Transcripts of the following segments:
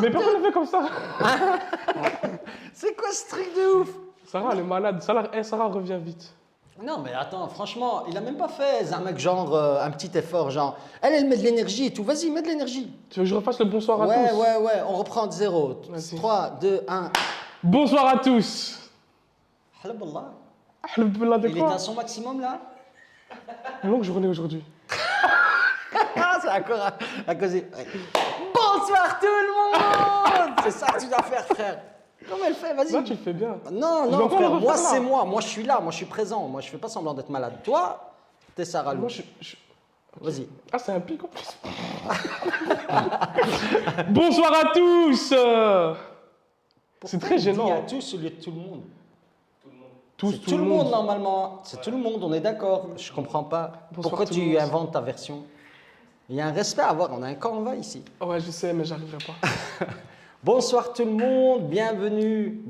Mais pourquoi on le fait comme ça? C'est quoi ce truc de ouf? Sarah, elle est malade. Sarah revient vite. Non, mais attends, franchement, il a même pas fait un mec genre un petit effort, genre. Elle met de l'énergie et tout. Vas-y, mets de l'énergie. Tu veux que je refasse le bonsoir à Ouais, tous? ouais, on reprend de zéro. Vas-y. 3, 2, 1. Bonsoir à tous. Halaballah. Alhamdoulilah de Il est quoi? à son maximum là? Une longue journée aujourd'hui. Ah, c'est encore à causer. Ouais. Bonsoir tout le monde. C'est ça que tu dois faire, frère. Comment elle fait? Vas-y. Là, tu le fais bien. Non, Je vais non, encore frère, le moi refaire, c'est là. moi. Moi je suis là, moi je suis présent. Moi je fais pas semblant d'être malade. Toi, t'es Sarah Lou. Moi, Vas-y. Ah, c'est un pic en plus. Bonsoir à tous. C'est très gênant. Il y a hein. tous au lieu de tout le monde. Tous, C'est tout le monde normalement. C'est tout le monde, on est d'accord. Je comprends pas. Bonsoir Pourquoi tout le tu monde. inventes ta version? Il y a un respect à avoir. On a un canevas ici. Ouais, je sais, mais j'arriverai pas. Bonsoir tout le monde, bienvenue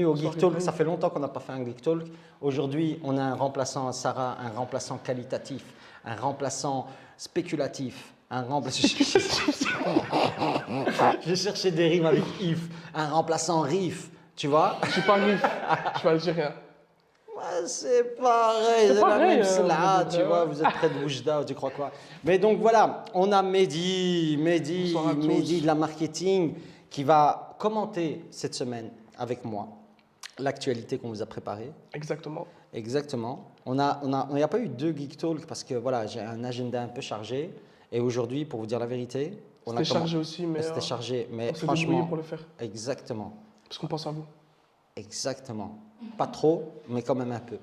au Bonsoir, Geek Talk. Ibrahim. Ça fait longtemps qu'on n'a pas fait un Geek Talk. Aujourd'hui, on a un remplaçant à Sarah, un remplaçant qualitatif, un remplaçant spéculatif, un remplaçant... J'ai cherché des rimes avec if, un remplaçant riff, tu vois? Je suis pas riff. Je suis algérien. Ouais, c'est pareil, c'est la pareil, même cela, vous tu êtes- vois, vous êtes près de Oujda, tu crois quoi? Mais donc voilà, on a Mehdi Bonsoir à tous. de la marketing qui va commenter cette semaine avec moi l'actualité qu'on vous a préparée. Exactement. Exactement. On n'y a pas eu deux Geek Talk parce que voilà, j'ai un agenda un peu chargé. Et aujourd'hui, pour vous dire la vérité, C'était chargé aussi, mais C'était chargé, mais on s'est débrouillé franchement, pour le faire. exactement. Parce qu'on pense à vous. Exactement. Pas trop, mais quand même un peu.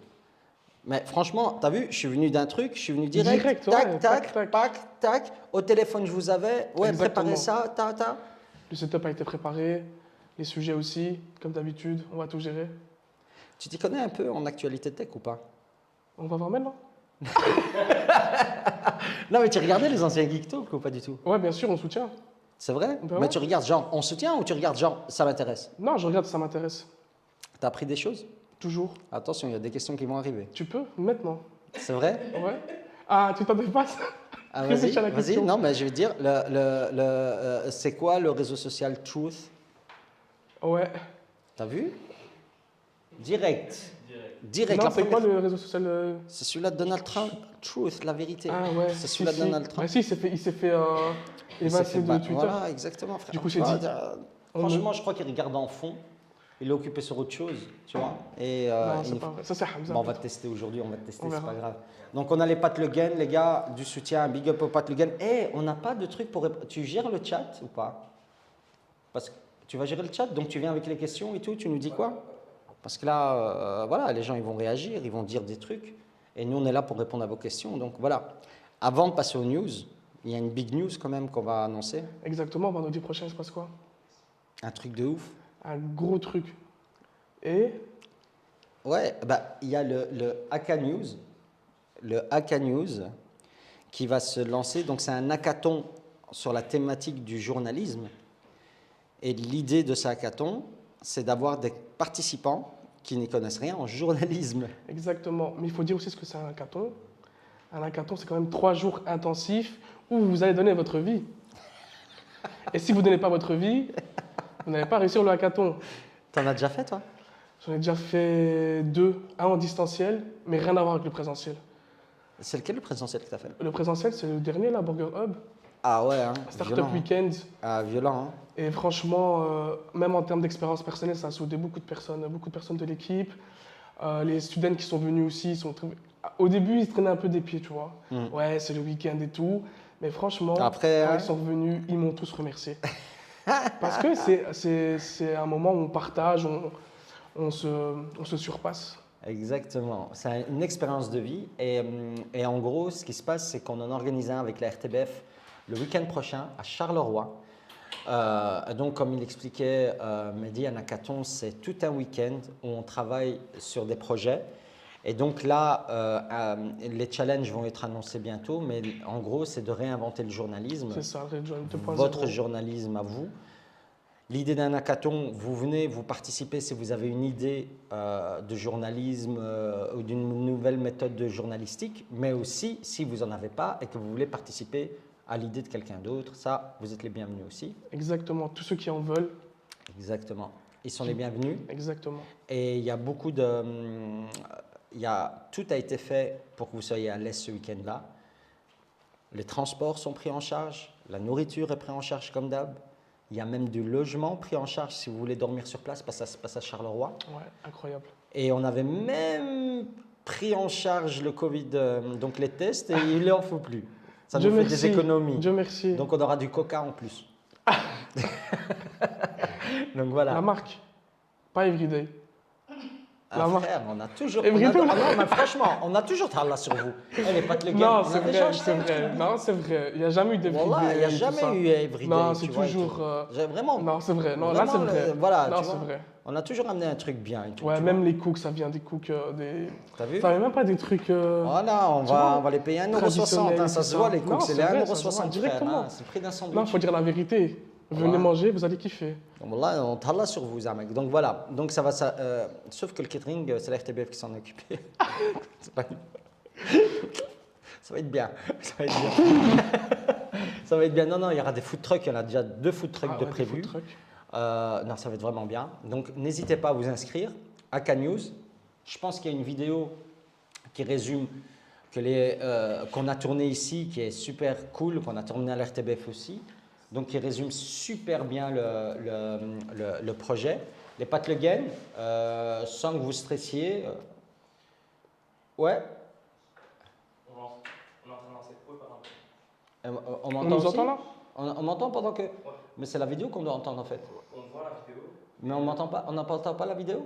Mais franchement, t'as vu, je suis venu d'un truc, je suis venu direct, Direct, tac, ouais, tac, tac, tac, tac, au téléphone je vous avais, ouais, Exactement. préparez ça, ta. Le setup a été préparé. Les sujets aussi, comme d'habitude. On va tout gérer. Tu t'y connais un peu en actualité tech ou pas? On va voir maintenant. Non, mais tu regardais les anciens Geek Talk ou pas du tout? Ouais, bien sûr, on soutient. C'est vrai? Ben Mais ouais. tu regardes genre, on soutient ou tu regardes genre, ça m'intéresse? Non, je regarde, ça m'intéresse. T'as appris des choses? Toujours. Attention, il y a des questions qui vont arriver. Tu peux, maintenant. C'est vrai? Ouais. Ah, tu t'en dépasses? Ah, Réfléchis à la vas-y. question. Non, mais je vais te dire, c'est quoi le réseau social Truth? Ouais. T'as vu? Direct. Direct. Non, la c'est quoi première- le réseau social C'est celui-là de Donald Trump. Truth, la vérité. Ah ouais. C'est celui-là de Donald Trump. Ah si, il s'est fait Il s'est évincer fait de battre. Twitter. Voilà, exactement, frère. Du coup, c'est Ah, dit. Franchement, je crois qu'il regarde en fond. Il est occupé sur autre chose, tu vois. Et, Non, il- c'est pas vrai. Ça, c'est Hamza. Bon, on va te tester aujourd'hui, on va te tester, On c'est verra. pas grave. Donc, on a les Pat Le Guen, les gars, du soutien, big up aux Pat Le Guen. Et on n'a pas de truc pour. Tu gères le chat ou pas? Parce que tu vas gérer le chat, donc tu viens avec les questions et tout, tu nous dis quoi? Parce que là, voilà, les gens ils vont réagir, ils vont dire des trucs. Et nous, on est là pour répondre à vos questions. Donc voilà. Avant de passer aux news, il y a une big news quand même qu'on va annoncer. Exactement, vendredi prochain, il se passe quoi? Un truc de ouf. Un gros truc. Et Ouais, bah, il y a le AK News. Le AK News qui va se lancer. Donc, c'est un hackathon sur la thématique du journalisme. Et l'idée de ce hackathon, c'est d'avoir des participants qui n'y connaissent rien en journalisme. exactement. Mais il faut dire aussi ce que c'est un hackathon. Un hackathon, c'est quand même 3 jours intensifs où vous allez donner votre vie. Et si vous ne donnez pas votre vie, vous n'allez pas réussir le hackathon. T'en as déjà fait, toi? J'en ai déjà fait 2, un en distanciel, mais rien à voir avec le présentiel. C'est lequel le présentiel que t'as fait? Le présentiel, c'est le dernier, là, Burger Hub, Ah ouais, hein, Startup violent. Hein. Weekend. Ah, violent, hein. Et franchement, même en termes d'expérience personnelle, ça a soudé beaucoup de personnes de l'équipe. Les students qui sont venus aussi, au début, ils se traînaient un peu des pieds, tu vois. Ouais, c'est le week-end et tout. Mais franchement, Après, quand hein. ils sont revenus, ils m'ont tous remercié. Parce que c'est un moment où on partage, on se surpasse. Exactement. C'est une expérience de vie. Et en gros, ce qui se passe, c'est qu'on en organise un avec la RTBF le week-end prochain à Charleroi. Donc, comme il expliquait, Mehdi, un hackathon, c'est tout un week-end où on travaille sur des projets. Et donc là, les challenges vont être annoncés bientôt, mais en gros, c'est de réinventer le journalisme, C'est ça, Red Zone 2.0. votre journalisme à vous. L'idée d'un hackathon, vous venez, vous participez si vous avez une idée de journalisme ou d'une nouvelle méthode de journalistique, mais aussi si vous n'en avez pas et que vous voulez participer à l'idée de quelqu'un d'autre, ça, vous êtes les bienvenus aussi. Exactement, tous ceux qui en veulent. Exactement. Ils sont les bienvenus. Exactement. Et il y a beaucoup de... tout a été fait pour que vous soyez à l'aise ce week-end-là. Les transports sont pris en charge, la nourriture est prise en charge comme d'hab. Il y a même du logement pris en charge si vous voulez dormir sur place, parce que ça se passe à Charleroi. Ouais, incroyable. Et on avait même pris en charge le Covid, donc les tests, et il n'en faut plus. Ça Dieu nous fait merci. des économies. Dieu merci. Donc on aura du coca en plus. Donc voilà. La marque, pas Everyday. Ah, La marque. frère, on a toujours. Et On a, vraiment. ah non, mais franchement, on a toujours Talla sur vous. Elle n'est pas de légal. Non, On c'est a déjà vrai, acheté c'est un vrai. truc. Non, c'est vrai. Il n'y a jamais eu d'Everyday. Voilà, il n'y a et tout jamais ça. eu Everyday. Non, tu c'est vois, et toujours. tout. Vraiment. Non, c'est vrai. Non, là, Vraiment, c'est vrai. voilà, non, tu c'est vois. vrai. On a toujours amené un truc bien. Et tout, Ouais, tu même vois. les cooks, ça vient des cooks. T'as vu? Enfin, même pas des trucs. Voilà, on tu vois, va les payer 1,60 €. traditionnels, Hein, ça tout se ça. voit, les Non, cooks, c'est c'est les vrai, 1,60 ça se voit €, frère. directement. Hein, c'est le prix d'un sandwich. Non, il faut dire la vérité. Venez Voilà. manger, vous allez kiffer. Donc là, on t'a là sur vous, hein, mec. Donc voilà. Donc ça va, sauf que le catering, c'est la RTBF qui s'en est occupé. C'est pas- Ça va être bien. Ça va être bien. Ça va être bien. Non, non, il y aura des food trucks. Il y en a déjà 2 food trucks Ah de ouais, des prévus. food trucks. Non, ça va être vraiment bien. Donc n'hésitez pas à vous inscrire à CanNews. Je pense qu'il y a une vidéo qui résume qu'on a tourné ici, qui est super cool, qu'on a tourné à l'RTBF aussi. Donc, qui résume super bien le projet. Les pâtes Le Gain, sans que vous stressiez. Ouais. On est en train de lancer. Oui, pardon. On On m'entend nous aussi entend là? On m'entend pendant que... Mais c'est la vidéo qu'on doit entendre en fait. On voit la vidéo. Mais on m'entend pas, on n'entend pas la vidéo?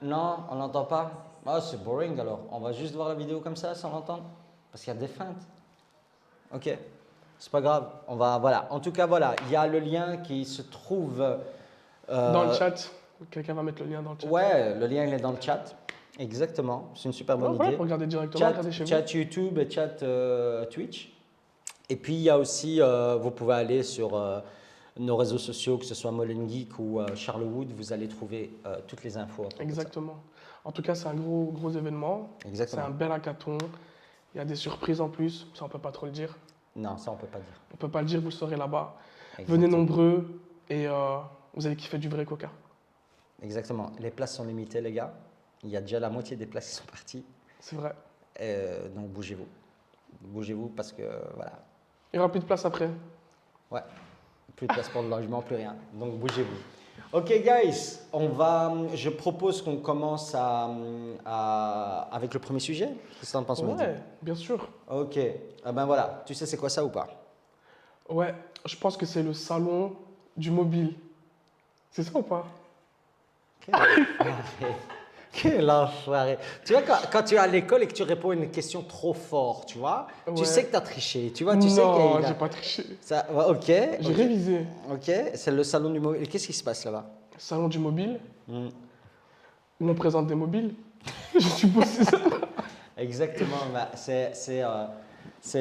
Non, on n'entend pas. Ah, c'est boring alors. On va juste voir la vidéo comme ça sans l'entendre. Parce qu'il y a des feintes. Ok. C'est pas grave. On va, voilà. En tout cas, voilà. Il y a le lien qui se trouve. Dans le chat. Quelqu'un va mettre le lien dans le chat. Ouais, le lien il est dans le chat. Exactement. C'est une super bonne Ouais, idée. regardez directement, regardez chez Chat YouTube et chat Twitch. Et puis il y a aussi, vous pouvez aller sur nos réseaux sociaux, que ce soit Molen Geek ou Charlewood, vous allez trouver toutes les infos. vous. Exactement. En tout cas, c'est un gros événement. C'est Exactement. un bel hackathon. Il y a des surprises en plus. Ça, on peut pas trop le dire. Non, ça on peut pas dire. On peut pas le dire, vous le saurez là-bas. Exactement. Venez nombreux et vous allez kiffer du vrai coca. Exactement. Les places sont limitées, les gars. Il y a déjà la moitié des places qui sont parties. C'est vrai. Donc bougez-vous. Bougez-vous parce que voilà. Il n'y aura plus de place après. Ouais. Plus de place pour le logement, plus rien. Donc bougez-vous. Ok, guys. Je propose qu'on commence avec le premier sujet. Qu'est-ce que t'en penses, Mehdi? Ouais, bien sûr. Ok. Ah ben voilà. Tu sais c'est quoi ça ou pas? Ouais, je pense que c'est le salon du mobile. C'est ça ou pas? Quel enfoiré. Tu vois, quand tu es à l'école et que tu réponds à une question trop fort, tu vois, tu Ouais. sais que tu as triché. Tu vois, tu sais qu'il y Non, a- j'ai pas triché. Ça, ouais, ok. J'ai Ok. révisé. Ok, c'est le salon du mobile. Qu'est-ce qui se passe là-bas? Salon du mobile, Hmm. où on présente des mobiles. Je suppose que c'est ça. Exactement. Bah, c'est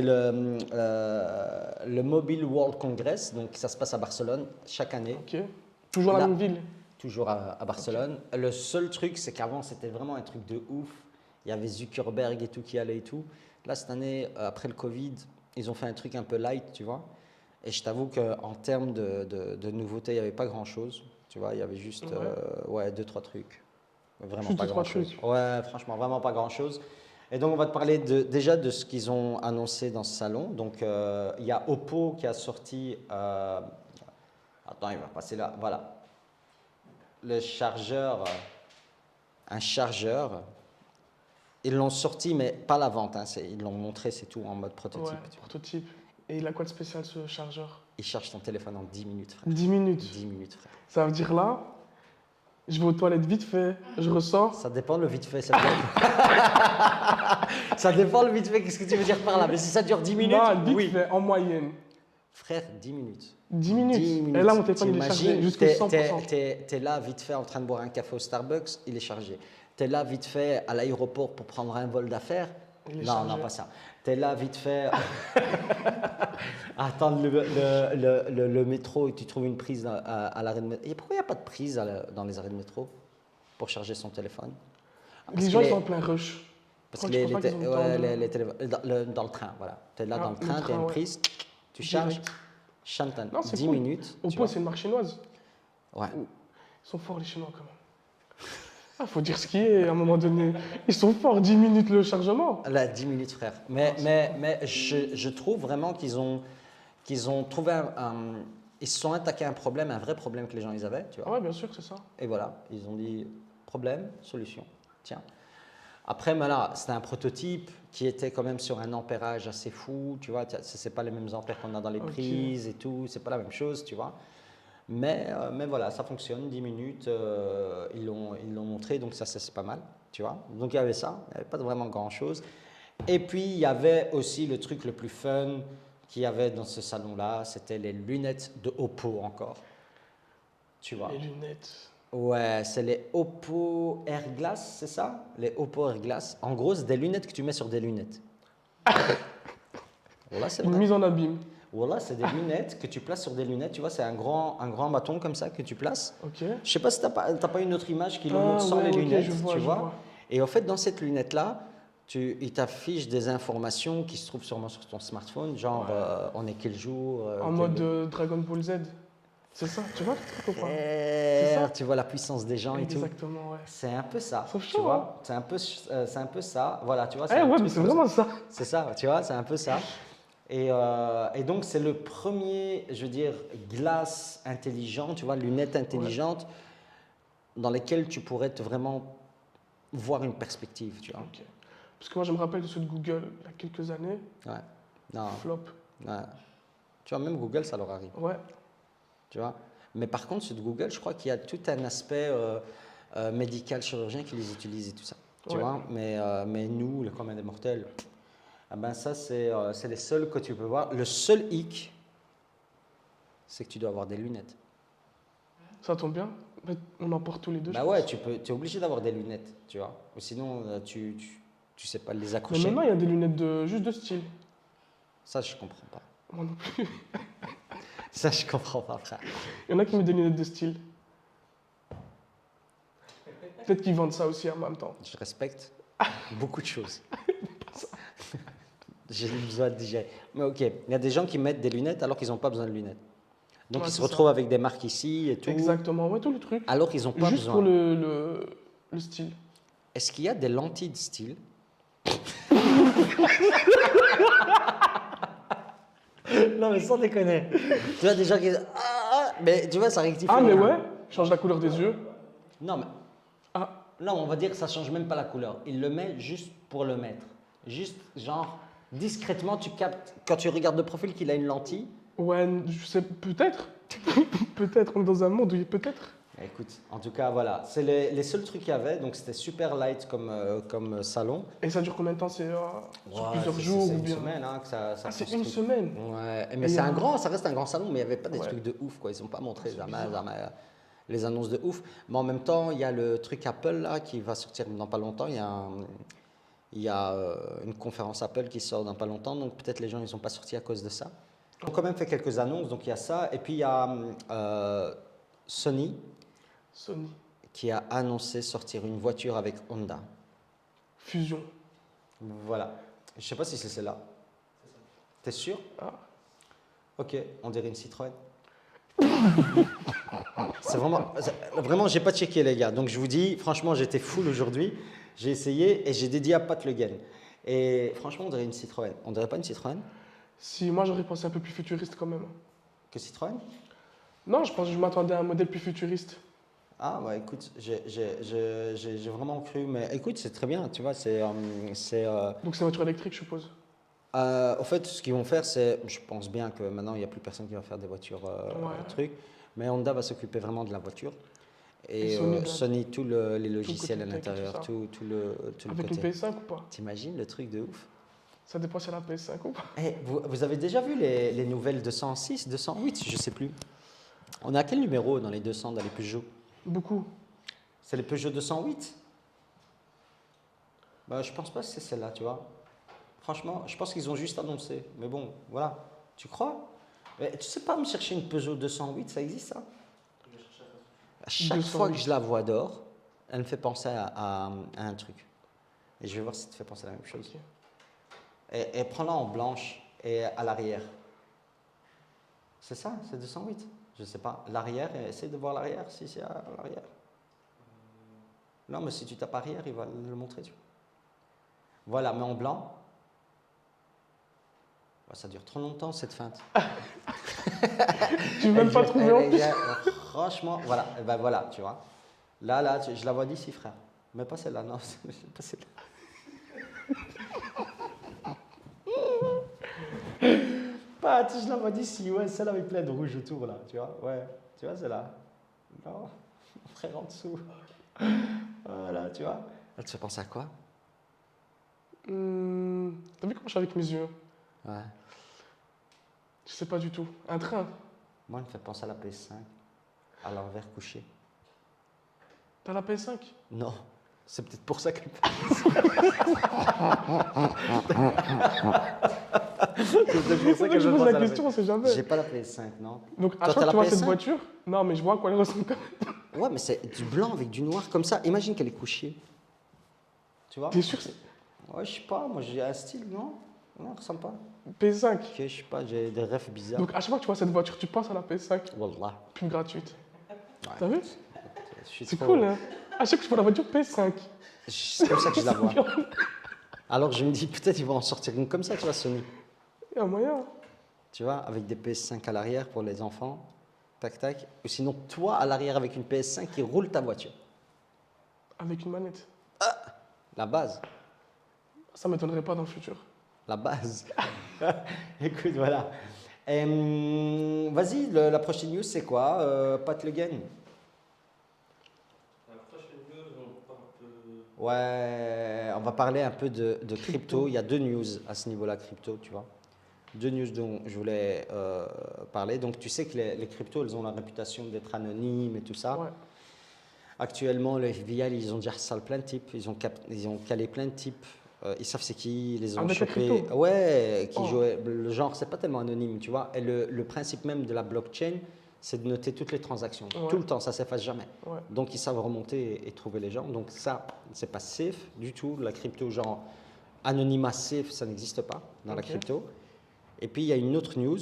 le Mobile World Congress. Donc, ça se passe à Barcelone chaque année. Ok. Toujours la Là. même ville. Toujours à Barcelone. Le seul truc, c'est qu'avant, c'était vraiment un truc de ouf. Il y avait Zuckerberg et tout qui allait et tout. Là, cette année, après le Covid, ils ont fait un truc un peu light, tu vois. Et je t'avoue qu'en termes de nouveautés, il n'y avait pas grand-chose. Tu vois, il y avait juste Ouais. 2-3 trucs. Vraiment Juste pas deux, trois grand-chose. trucs. Ouais, franchement, vraiment pas grand-chose. Et donc, on va te parler déjà de ce qu'ils ont annoncé dans ce salon. Donc, il y a Oppo qui a sorti... Attends, il va passer là. Voilà. Le chargeur, un chargeur. Ils l'ont sorti, mais pas la vente. Hein, ils l'ont montré, c'est tout, en mode prototype. Ouais, tu vois. prototype. Et il a quoi de spécial ce chargeur? Il charge ton téléphone en 10 minutes, frère. 10 minutes. 10 minutes, frère. Ça veut dire là, je vais aux toilettes vite fait, je ressors. Ça dépend le vite fait. Ça dépend, ça dépend le vite fait. Qu'est-ce que tu veux dire par là? Mais si ça dure 10 minutes, Non, vite oui. fait, en moyenne. Frère, 10 minutes. 10 minutes. 10 minutes. Et là, mon téléphone, il est chargé T'imagines, jusqu'au 100%. T'es là vite fait en train de boire un café au Starbucks, il est chargé. T'es là vite fait à l'aéroport pour prendre un vol d'affaires. Il est Non, chargé. non, pas ça. T'es là vite fait à attendre le métro et tu trouves une prise à l'arrêt de métro. Et pourquoi il n'y a pas de prise dans les arrêts de métro pour charger son téléphone? Parce Les gens, qu'il ils est- sont en plein rush. Parce Oh, que tu penses pas qu'ils ont le temps ouais, de- dans le train, voilà. Tu es là Ah, dans le le train, tu as train, une ouais. prise, tu charges, Direct. chantes Non, c'est 10 cool. minutes. tu Oppo, vois. c'est une marque chinoise. Ouais. Ils sont forts, les Chinois, quand même. Ah, faut dire ce qui est, à un moment donné. Ils sont forts, 10 minutes le chargement. Là, 10 minutes, frère. Mais je trouve vraiment qu'ils ont trouvé ils se sont attaqués à un problème, un vrai problème que les gens ils avaient, tu vois. Ouais, bien sûr, c'est ça. Et voilà, ils ont dit problème, solution. Tiens. Après, voilà, c'était un prototype qui était quand même sur un ampérage assez fou, tu vois. C'est pas les mêmes ampères qu'on a dans les Ok. prises et tout, c'est pas la même chose, tu vois. Mais voilà, ça fonctionne, 10 minutes, ils l'ont montré, donc ça c'est pas mal, tu vois. Donc il y avait ça, il n'y avait pas vraiment grand-chose. Et puis il y avait aussi le truc le plus fun qu'il y avait dans ce salon-là, c'était les lunettes de Oppo encore, tu vois. Les lunettes. Ouais, c'est les Oppo Airglass, c'est ça? Les Oppo Airglass. En gros, c'est des lunettes que tu mets sur des lunettes. Voilà, c'est Une vrai. mise en abîme. Voilà, c'est des lunettes que tu places sur des lunettes. Tu vois, c'est un grand bâton comme ça que tu places. Ok. Je sais pas si t'as pas une autre image qui le Ah, montre sans ouais, les ok, lunettes, je vois, tu je vois. vois. Et en fait, dans cette lunette-là, il t'affiche des informations qui se trouvent sûrement sur ton smartphone, genre on est quel jour. En quel- mode Dragon Ball Z. C'est ça, tu vois le truc ou pas? ça Tu vois la puissance des gens et tout. Exactement, ouais. C'est un peu ça, C'est tu chaud, vois. C'est un peu ça. Voilà, tu vois. Eh un ouais, truc mais c'est comme ça. vraiment ça. C'est ça, tu vois, c'est un peu ça. Et donc, c'est le premier, je veux dire, glace intelligent, tu vois, lunettes intelligentes dans lesquelles tu pourrais vraiment voir une perspective, tu vois. Ok. Parce que moi, je me rappelle de ceux de Google, il y a quelques années. Ouais. Non, Flop. ouais. Tu vois, même Google, ça leur arrive, Ouais. tu vois. Mais par contre, ceux de Google, je crois qu'il y a tout un aspect médical, chirurgien qui les utilise et tout ça, tu Ouais. vois. Mais nous, le commun des mortels, ah ben ça, c'est les seuls que tu peux voir. Le seul hic, c'est que tu dois avoir des lunettes. Ça tombe bien. Mais on en porte tous les deux. Bah je ouais, pense. tu es obligé d'avoir des lunettes, tu vois. Ou sinon, tu sais pas les Mais accrocher. maintenant, il y a des lunettes juste de style. Ça, je comprends pas. Moi non plus. Ça, je comprends pas, frère. Il y en a qui mettent des lunettes de style. Peut-être qu'ils vendent ça aussi en même temps. Je respecte beaucoup de choses. J'ai besoin de digérer. Mais ok, il y a des gens qui mettent des lunettes alors qu'ils n'ont pas besoin de lunettes. Donc Ouais, ils se c'est retrouvent ça. avec des marques ici et tout. Exactement, ouais, tout le truc. Alors qu'ils n'ont pas Juste besoin. pour le style. Est-ce qu'il y a des lentilles de style? Non, mais sans déconner. Tu vois, des gens qui disent mais tu vois, ça rectifie. Ah, mais rien. ouais, change la couleur des yeux. Non, mais Ah, non, on va dire que ça change même pas la couleur. Il le met juste pour le mettre. Juste, genre, discrètement, tu captes, quand tu regardes de profil qu'il a une lentille. ouais, je sais, peut-être. Peut-être, on est dans un monde où il y a peut-être. Écoute, en tout cas, voilà. C'est les seuls trucs qu'il y avait. Donc, c'était super light comme salon. Et ça dure combien de temps? C'est sur Ouais, plusieurs c'est- une c'est une bien? semaine hein, que ça Ah, c'est construit. une semaine. Ouais, Et mais c'est il y a- ça reste un grand salon, mais il n'y avait pas des Ouais. trucs de ouf, quoi. Ils n'ont pas montré C'est jamais bizarre. les annonces de ouf. Mais en même temps, il y a le truc Apple là qui va sortir dans pas longtemps. Il y a une conférence Apple qui sort dans pas longtemps, donc peut-être les gens ils sont pas sortis à cause de ça. Ils ont quand même fait quelques annonces, donc il y a ça. Et puis il y a Sony Sony. qui a annoncé sortir une voiture avec Honda. Fusion. Voilà. Je sais pas si c'est celle-là. T'es sûr? Ah. Ok, on dirait une Citroën. Vraiment, j'ai pas checké les gars. Donc je vous dis, franchement, j'étais full aujourd'hui. J'ai essayé et j'ai dédié à Pat Le Guen. Et franchement, on dirait une Citroën. On dirait pas une Citroën Si, moi j'aurais pensé un peu plus futuriste quand même. que Citroën? Non, je pense que je m'attendais à un modèle plus futuriste. Ah bah écoute, j'ai vraiment cru. Mais écoute, c'est très bien. Tu vois, Donc c'est une voiture électrique, je suppose. Au fait, ce qu'ils vont faire, c'est, je pense bien que maintenant il n'y a plus personne qui va faire des voitures trucs, mais Honda va s'occuper vraiment de la voiture. Et Et Sony, Sony, tous les logiciels à côté tech et l'intérieur, tout tout le Avec une côté. PS5 ou pas? T'imagines le truc de ouf? Ça dépend si elle a la PS5 ou pas. Eh, vous avez déjà vu les nouvelles 206, 208, je sais plus. On est à quel numéro dans les 200, dans les Peugeot? Beaucoup. C'est les Peugeot 208? Bah, je pense pas que c'est celle-là, tu vois. Franchement, je pense qu'ils ont juste annoncé. Mais bon, voilà. Tu crois? Mais tu sais pas me chercher une Peugeot 208, ça existe ça? À chaque fois que 208. je la vois dehors, elle me fait penser à un truc. Et je vais voir si ça te fait penser à la même chose. Ok. Et prends-la en blanche et à l'arrière. C'est ça, c'est 208. Je sais pas. L'arrière, essaye de voir l'arrière, si c'est à l'arrière. Non, mais si tu tapes arrière, il va le montrer. Tu vois. Voilà, mais en blanc. Ça dure trop longtemps cette feinte. Tu veux même pas trouver en plus. Franchement, voilà, ben voilà, tu vois. Là, je la vois d'ici, frère. Mais pas celle-là, non, pas celle-là. Pas, je la vois d'ici, ouais, celle avec plein de rouge autour, là, tu vois, ouais, tu vois, celle-là. Non, frère, en dessous. Voilà, tu vois. Elle te fait penser à quoi? T'as vu comment je suis avec mes yeux? Ouais. Je sais pas du tout. Un train. Moi, elle me fait penser à la PS5, à l'envers couché. T'as la PS5? Non, c'est peut-être pour ça qu'elle C'est que je pose la question, on sait jamais. J'ai pas la PS5, non. Donc à Toi, chaque fois t'as que tu vois la cette PS5? voiture, non mais je vois à quoi elle ressemble quand même. Ouais, mais c'est du blanc avec du noir comme ça. Imagine qu'elle est couchée. Tu vois? T'es sûr que c'est Ouais, je sais pas, moi j'ai un style, non? Non, ça ressemble pas. PS5? Ok, je sais pas, j'ai des rêves bizarres. Donc à chaque fois que tu vois cette voiture, tu penses à la PS5, Wallah. pub gratuite. Ouais. T'as vu? Je suis C'est trop- cool hein. À chaque fois que je vois la voiture PS5. C'est comme ça que je la vois. Alors je me dis, peut-être ils vont en sortir une comme ça, tu vois, Sony. Il y a moyen. Tu vois, avec des PS5 à l'arrière pour les enfants. Tac, tac. Ou sinon, toi à l'arrière avec une PS5 qui roule ta voiture. Avec une manette. La base. Ça m'étonnerait pas dans le futur. La base. Écoute, voilà. Vas-y, la prochaine news, c'est quoi? Pat Le Guen. La prochaine news, on parle de. Ouais, on va parler un peu de crypto. Il y a deux news à ce niveau-là, crypto, tu vois. Deux news dont je voulais parler. Donc, tu sais que les cryptos, elles ont la réputation d'être anonymes et tout ça. Ouais. Actuellement, le FBI, ils ont déjà salé plein de types. Ils ont calé plein de types. Ils savent c'est qui, ils les ont Avec la chopés. crypto? Ouais, qui Oh. jouaient. Le genre, c'est pas tellement anonyme, tu vois. Et le principe même de la blockchain, c'est de noter toutes les transactions. Ouais. Tout le temps, ça s'efface jamais. Ouais. Donc, ils savent remonter et trouver les gens. Donc, ça, c'est pas safe du tout. La crypto, genre, anonymat safe, ça n'existe pas dans la Ok. crypto. Et puis, il y a une autre news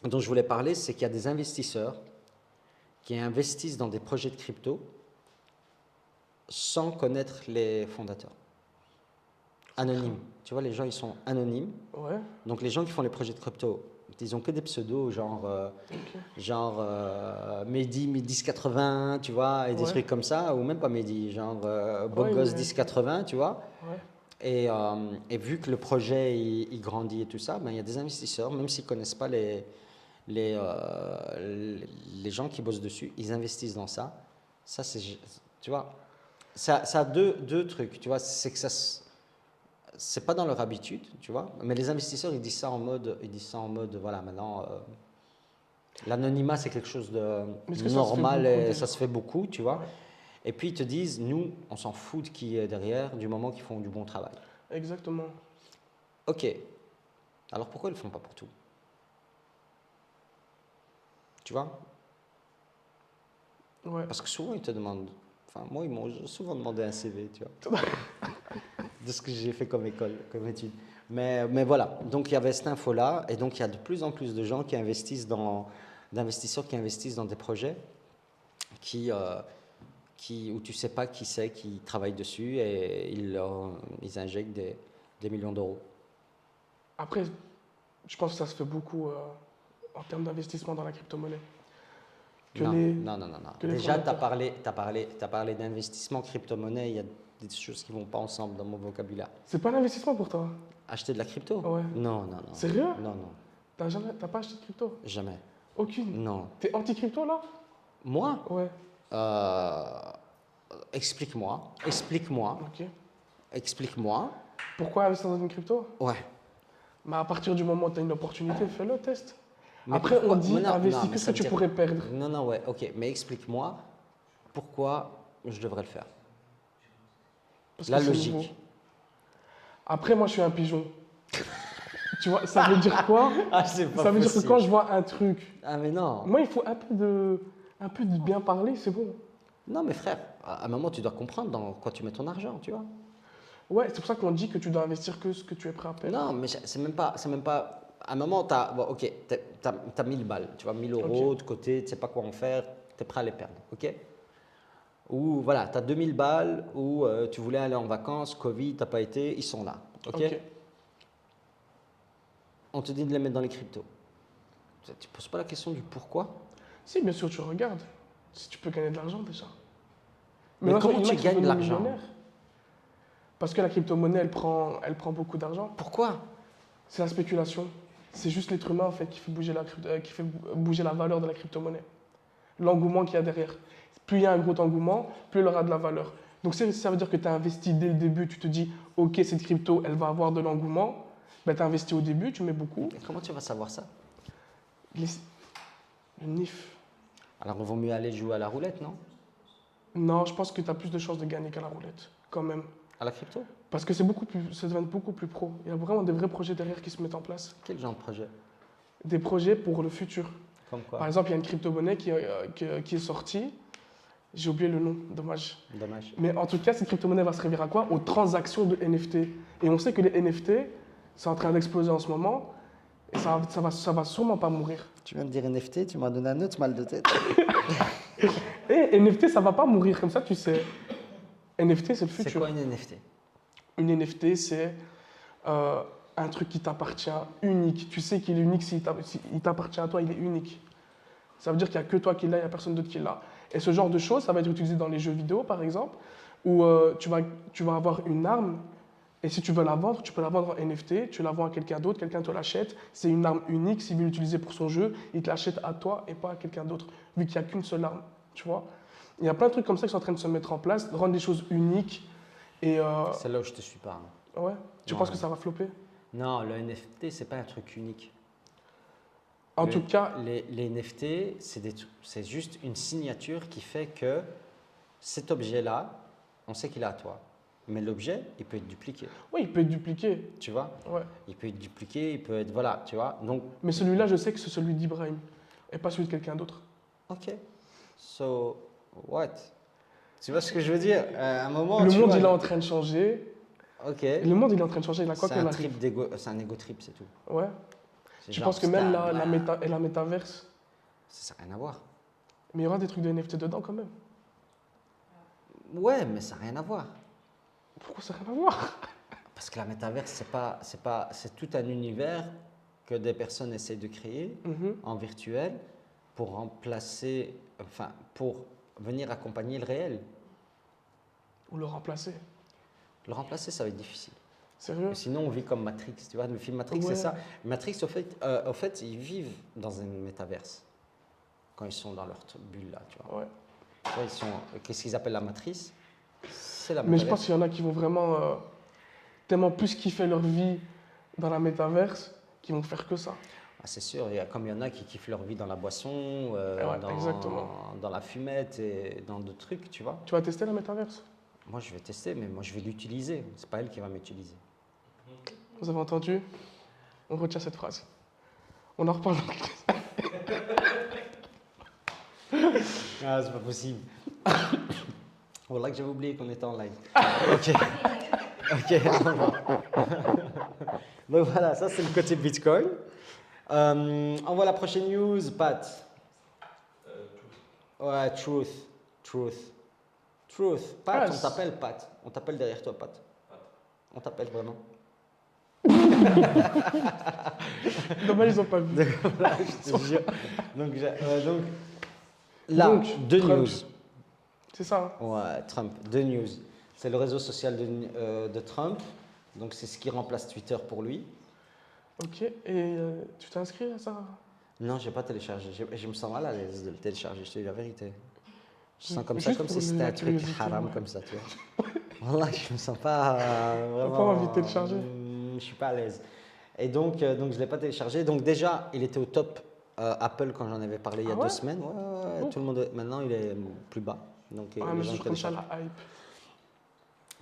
dont je voulais parler, c'est qu'il y a des investisseurs qui investissent dans des projets de crypto sans connaître les fondateurs. Anonymes. Tu vois, les gens, ils sont anonymes. Ouais. Donc, les gens qui font les projets de crypto, ils ont que des pseudos, genre, Mehdi 1080, tu vois, et des Ouais. trucs comme ça, ou même pas Mehdi, genre Beau Ouais, Gosse mais- 1080, tu vois. Ouais. Et vu que le projet il grandit et tout ça, ben, il y a des investisseurs, même s'ils ne connaissent pas les gens qui bossent dessus, ils investissent dans ça. Ça, c'est, tu vois, ça a deux trucs, tu vois, c'est que c'est pas dans leur habitude, tu vois, mais les investisseurs, ils disent ça en mode, voilà, maintenant, l'anonymat, c'est quelque chose de Mais est-ce que ça se fait normal beaucoup et déjà? ça se fait beaucoup, tu vois. Ouais. Et puis ils te disent, nous, on s'en fout de qui est derrière, du moment qu'ils font du bon travail. Exactement. Ok. Alors pourquoi ils ne le font pas pour tout? Tu vois? Ouais. Parce que souvent ils te demandent, enfin moi ils m'ont souvent demandé un CV, tu vois, de ce que j'ai fait comme école, comme étude. Mais voilà, donc il y avait cette info-là, et donc il y a de plus en plus de gens qui investissent d'investisseurs qui investissent dans des projets où tu ne sais pas qui c'est qui travaille dessus, et ils injectent des millions d'euros. Après, je pense que ça se fait beaucoup en termes d'investissement dans la crypto-monnaie. Que Non, les- non. que les Déjà, tu as fondateurs. parlé d'investissement crypto-monnaie, il y a des choses qui ne vont pas ensemble dans mon vocabulaire. C'est pas un investissement pour toi. Acheter de la crypto? Ouais. Non. Sérieux? Non, T'as pas acheté de crypto? jamais. Aucune. Non. T'es anti-crypto là? Moi? Ouais. Explique-moi. Ok. Explique-moi. Pourquoi investir dans une crypto? Ouais. Mais à partir du moment où tu as une opportunité, fais-le, test. Mais Après, pourquoi- on dit mais non, investis mais que ça ce que veut tu dire- pourrais perdre. Non, ouais, ok. Mais explique-moi pourquoi je devrais le faire. Parce La que c'est logique. nouveau. Après, moi, je suis un pigeon. Tu vois, ça veut dire quoi? Ah, c'est pas Ça veut dire que possible. quand je vois un truc, Ah, mais non. moi, il faut un peu de bien parler, c'est bon. Non, mais frère, à un moment, tu dois comprendre dans quoi tu mets ton argent, tu vois. Ouais, c'est pour ça qu'on dit que tu dois investir que ce que tu es prêt à perdre. Non, mais c'est même pas. À un moment, ok, t'as 1000 balles, tu vois, 1000 euros de côté, tu sais pas quoi en faire, tu es prêt à les perdre, ok? Ou voilà, tu as 2000 balles, ou tu voulais aller en vacances, Covid, t'as pas été, ils sont là, ok? On te dit de les mettre dans les cryptos. Tu poses pas la question du pourquoi? Si, bien sûr, tu regardes. Si tu peux gagner de l'argent déjà. Mais maintenant, comment il y en a tu qui gagnes de deviennent l'argent? millionnaires. Parce que la crypto-monnaie, elle prend beaucoup d'argent. Pourquoi? C'est la spéculation. C'est juste l'être humain en fait, qui fait bouger la valeur de la crypto-monnaie. L'engouement qu'il y a derrière. Plus il y a un gros engouement, plus elle aura de la valeur. Donc si ça veut dire que tu as investi dès le début, tu te dis, ok, cette crypto, elle va avoir de l'engouement, ben, tu as investi au début, tu mets beaucoup. Et comment tu vas savoir ça? Le NIF. Alors, il vaut mieux aller jouer à la roulette, non? Non, je pense que tu as plus de chances de gagner qu'à la roulette, quand même. À la crypto? Parce que ça devient beaucoup plus pro. Il y a vraiment des vrais projets derrière qui se mettent en place. Quel genre de projet? Des projets pour le futur. Comme quoi? Par exemple, il y a une crypto-monnaie qui est sortie. J'ai oublié le nom, dommage. Dommage. Mais en tout cas, cette crypto-monnaie va servir à quoi? Aux transactions de NFT. Et on sait que les NFT, c'est en train d'exploser en ce moment. Et ça va sûrement pas mourir. Tu viens de dire NFT, tu m'as donné un autre mal de tête. Et NFT, ça va pas mourir comme ça, tu sais. NFT, c'est le futur. C'est quoi une NFT? Une NFT, c'est un truc qui t'appartient, unique. Tu sais qu'il est unique s'il t'appartient à toi, il est unique. Ça veut dire qu'il n'y a que toi qui l'as, il n'y a personne d'autre qui l'a. Et ce genre de choses, ça va être utilisé dans les jeux vidéo, par exemple, où tu vas avoir une arme, et si tu veux la vendre, tu peux la vendre en NFT, tu la vends à quelqu'un d'autre, quelqu'un te l'achète. C'est une arme unique, s'il veut l'utiliser pour son jeu, il te l'achète à toi et pas à quelqu'un d'autre, vu qu'il n'y a qu'une seule arme, tu vois. Il y a plein de trucs comme ça qui sont en train de se mettre en place, de rendre des choses uniques. Et C'est là où je te suis pas. ouais, tu Non, penses non. que ça va flopper? Non, le NFT, c'est pas un truc unique. En tout cas, les NFT, c'est juste une signature qui fait que cet objet-là, on sait qu'il est à toi. Mais l'objet, il peut être dupliqué. oui, il peut être dupliqué. Tu vois? Ouais. Il peut être dupliqué, il peut être. Voilà, tu vois? Donc, Mais celui-là, je sais que c'est celui d'Ibrahim et pas celui de quelqu'un d'autre. ok. So, what? Tu vois ce que je veux dire? À un moment. Le tu monde, vois, il est en train de changer. Ok. Le monde, il est en train de changer. Il a quoi C'est qu'elle un arrive. trip d'ego, c'est un ego trip, c'est tout. Ouais. C'est Tu genre, penses que même star, la métaverse, ça n'a rien à voir. mais il y aura des trucs de NFT dedans quand même. Ouais, mais ça n'a rien à voir. Pourquoi ça n'a rien à voir? Parce que la métaverse, c'est tout un univers que des personnes essayent de créer en virtuel pour remplacer, enfin, pour venir accompagner le réel. Ou le remplacer. Le remplacer, ça va être difficile. Sérieux? Sinon, on vit comme Matrix, tu vois. Le film Matrix, Ouais. c'est ça. Matrix, au fait, ils vivent dans une métaverse quand ils sont dans leur bulle là, tu vois. Ouais. Tu vois, qu'est-ce qu'ils appellent la matrice? C'est la Mais je métaverse. pense qu'il y en a qui vont vraiment tellement plus kiffer leur vie dans la métaverse qu'ils vont faire que ça. Ah, c'est sûr, comme il y en a qui kiffent leur vie dans la boisson, Ouais, exactement. dans la fumette et dans d'autres trucs, tu vois. Tu vas tester la métaverse? Moi, je vais tester, mais moi, je vais l'utiliser. C'est pas elle qui va m'utiliser. Vous avez entendu? On retient cette phrase. On en reparle. Ah, c'est pas possible. Voilà que j'avais oublié qu'on était en live. Ok. Ok. Donc voilà, ça c'est le côté Bitcoin. On voit la prochaine news, Pat. Ouais, truth. Pat, Ah, on t'appelle Pat. On t'appelle derrière toi, Pat. On t'appelle vraiment. Dommage, ils n'ont pas vu. Voilà, je te jure. Donc là, Donc, deux Trump. news. C'est ça. Hein? Ouais, Trump, deux news. C'est le réseau social de Trump. Donc c'est ce qui remplace Twitter pour lui. Ok. Et tu t'es inscrit à ça? Non, je n'ai pas téléchargé. Je me sens mal à l'aise de le télécharger, je te dis la vérité. Je sens comme ça, Juste comme pour si c'était la un truc curiosité, haram ouais. comme ça, tu vois. Voilà, je me sens pas vraiment. pas envie de télécharger? Je suis pas à l'aise. Et donc je ne l'ai pas téléchargé. Donc déjà, il était au top Apple quand j'en avais parlé il y a Ah ouais? 2 semaines. Ouais, Oh. tout le monde. Maintenant, il est plus bas. Donc Ah, les mais gens c'est comme ça téléchargent. la hype.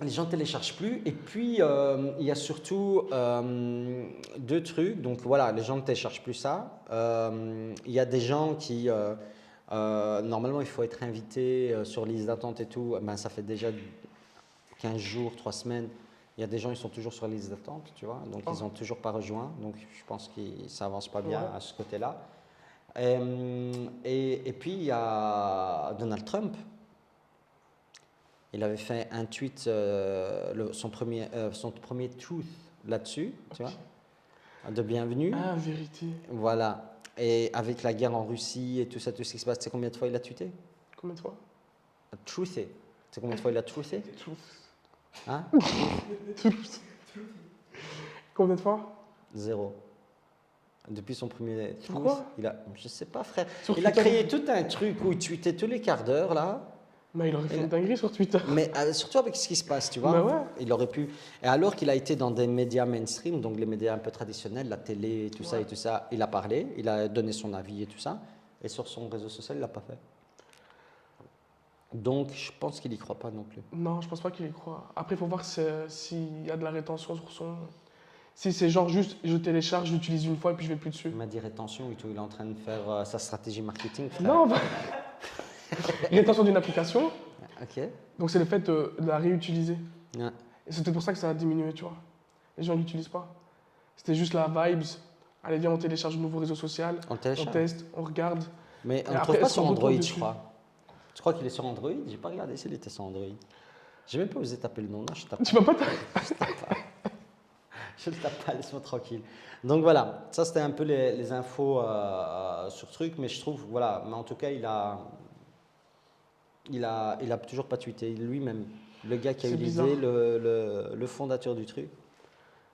Les gens ne téléchargent plus. Et puis, il y a surtout deux trucs. Donc voilà, les gens ne téléchargent plus ça. Il y a des gens qui, normalement, il faut être invité sur liste d'attente et tout. Ben, ça fait déjà 15 jours, 3 semaines. Il Il y a des gens, ils sont toujours sur la liste d'attente, tu vois, donc Oh. ils n'ont toujours pas rejoint. Donc je pense que ça avance pas bien Ouais. à ce côté-là. Et puis il y a Donald Trump. Il avait fait un tweet, son premier truth là-dessus, tu vois, de bienvenue. Ah, vérité. Voilà. Et avec la guerre en Russie et tout ça, tout ce qui se passe, tu sais combien de fois il a tweeté? Combien de fois? Truthy. Tu sais combien de fois il a truthy? Truth. Hein? Truth. Combien de fois? 0. Depuis son premier tweet, Pourquoi? je sais pas, frère. Sur Il a Twitter. créé tout un truc où il tweetait tous les quarts d'heure, là. Mais il aurait fait une dinguerie sur Twitter. Mais surtout avec ce qui se passe, tu vois. Bah ouais. Il aurait pu. Et alors qu'il a été dans des médias mainstream, donc les médias un peu traditionnels, la télé et tout ça, il a parlé, il a donné son avis et tout ça. Et sur son réseau social, il l'a pas fait. Donc, je pense qu'il y croit pas non plus. Non, je pense pas qu'il y croit. Après, il faut voir s'il y a de la rétention sur son. Si c'est genre juste, je télécharge, j'utilise une fois et puis je vais plus dessus. Il m'a dit rétention et tout, il est en train de faire sa stratégie marketing, frère. Non, bah... rétention d'une application, Ok. donc c'est le fait de la réutiliser. Ouais. Et c'est peut-être pour ça que ça a diminué, tu vois. Les gens ne l'utilisent pas. C'était juste la vibes. Allez, viens, on télécharge un nouveau réseau social, On le on télécharge. teste, on regarde. Mais on Et ne après, trouve pas est-ce sur qu'on Android, retrouve je dessus? crois. Tu crois qu'il est sur Android? J'ai pas regardé s'il était sur Android. J'ai même pas osé taper le nom. Non, je tape Tu vas pas Je ne le tape pas, laisse-moi tranquille. Donc voilà, ça c'était un peu les infos sur ce truc, mais je trouve, voilà, mais en tout cas, il a toujours pas tweeté lui-même. Le gars qui a eu C'est l'idée, bizarre. le fondateur du truc,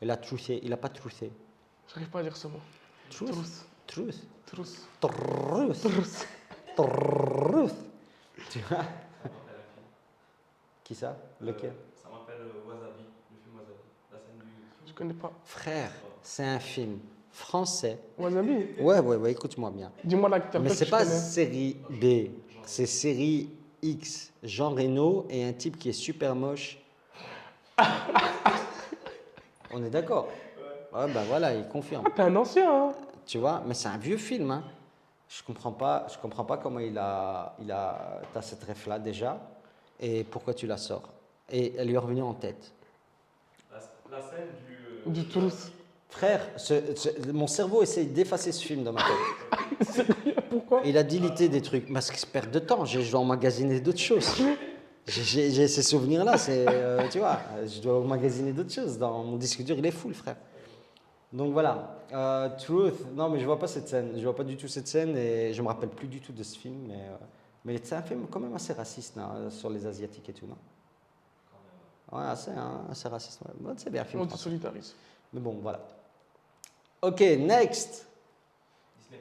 il a truthé, il a pas truthé. J'arrive pas à dire ce mot. Truth. Truth. Truth. Truth. Truth. Truth. Truth. Tu vois? Qui ça? Lequel? Ça m'appelle Wasabi, le film Wasabi. La scène du. Je connais pas. Frère, c'est un film français. Wasabi. Ouais, écoute-moi bien. Dis-moi l'acteur Mais que c'est tu pas connais. série B, c'est série X. Jean Reno et un type qui est super moche. On est d'accord? Ouais, ben voilà, il confirme. Ah, t'es un ancien, hein. Tu vois, mais c'est un vieux film, hein. Je comprends pas comment t'as cette ref là déjà et pourquoi tu la sors. Et elle lui est revenue en tête. La scène du. Du Truth. Frère, mon cerveau essaye d'effacer ce film dans ma tête. Sérieux, pourquoi? Il a dilité des trucs, parce qu'il se perd de temps. Je dois emmagasiner d'autres choses. J'ai ces souvenirs-là, tu vois, je dois emmagasiner d'autres choses. Dans mon disque dur, il est full, frère. Donc voilà, Truth. Non, mais je vois pas cette scène. Je vois pas du tout cette scène et je me rappelle plus du tout de ce film. Mais c'est un film quand même assez raciste là, sur les Asiatiques et tout, non? Ouais, assez raciste. Ouais. Bon, c'est bien un film On te français. solidarise. Mais bon, voilà. Ok, next. Disney+.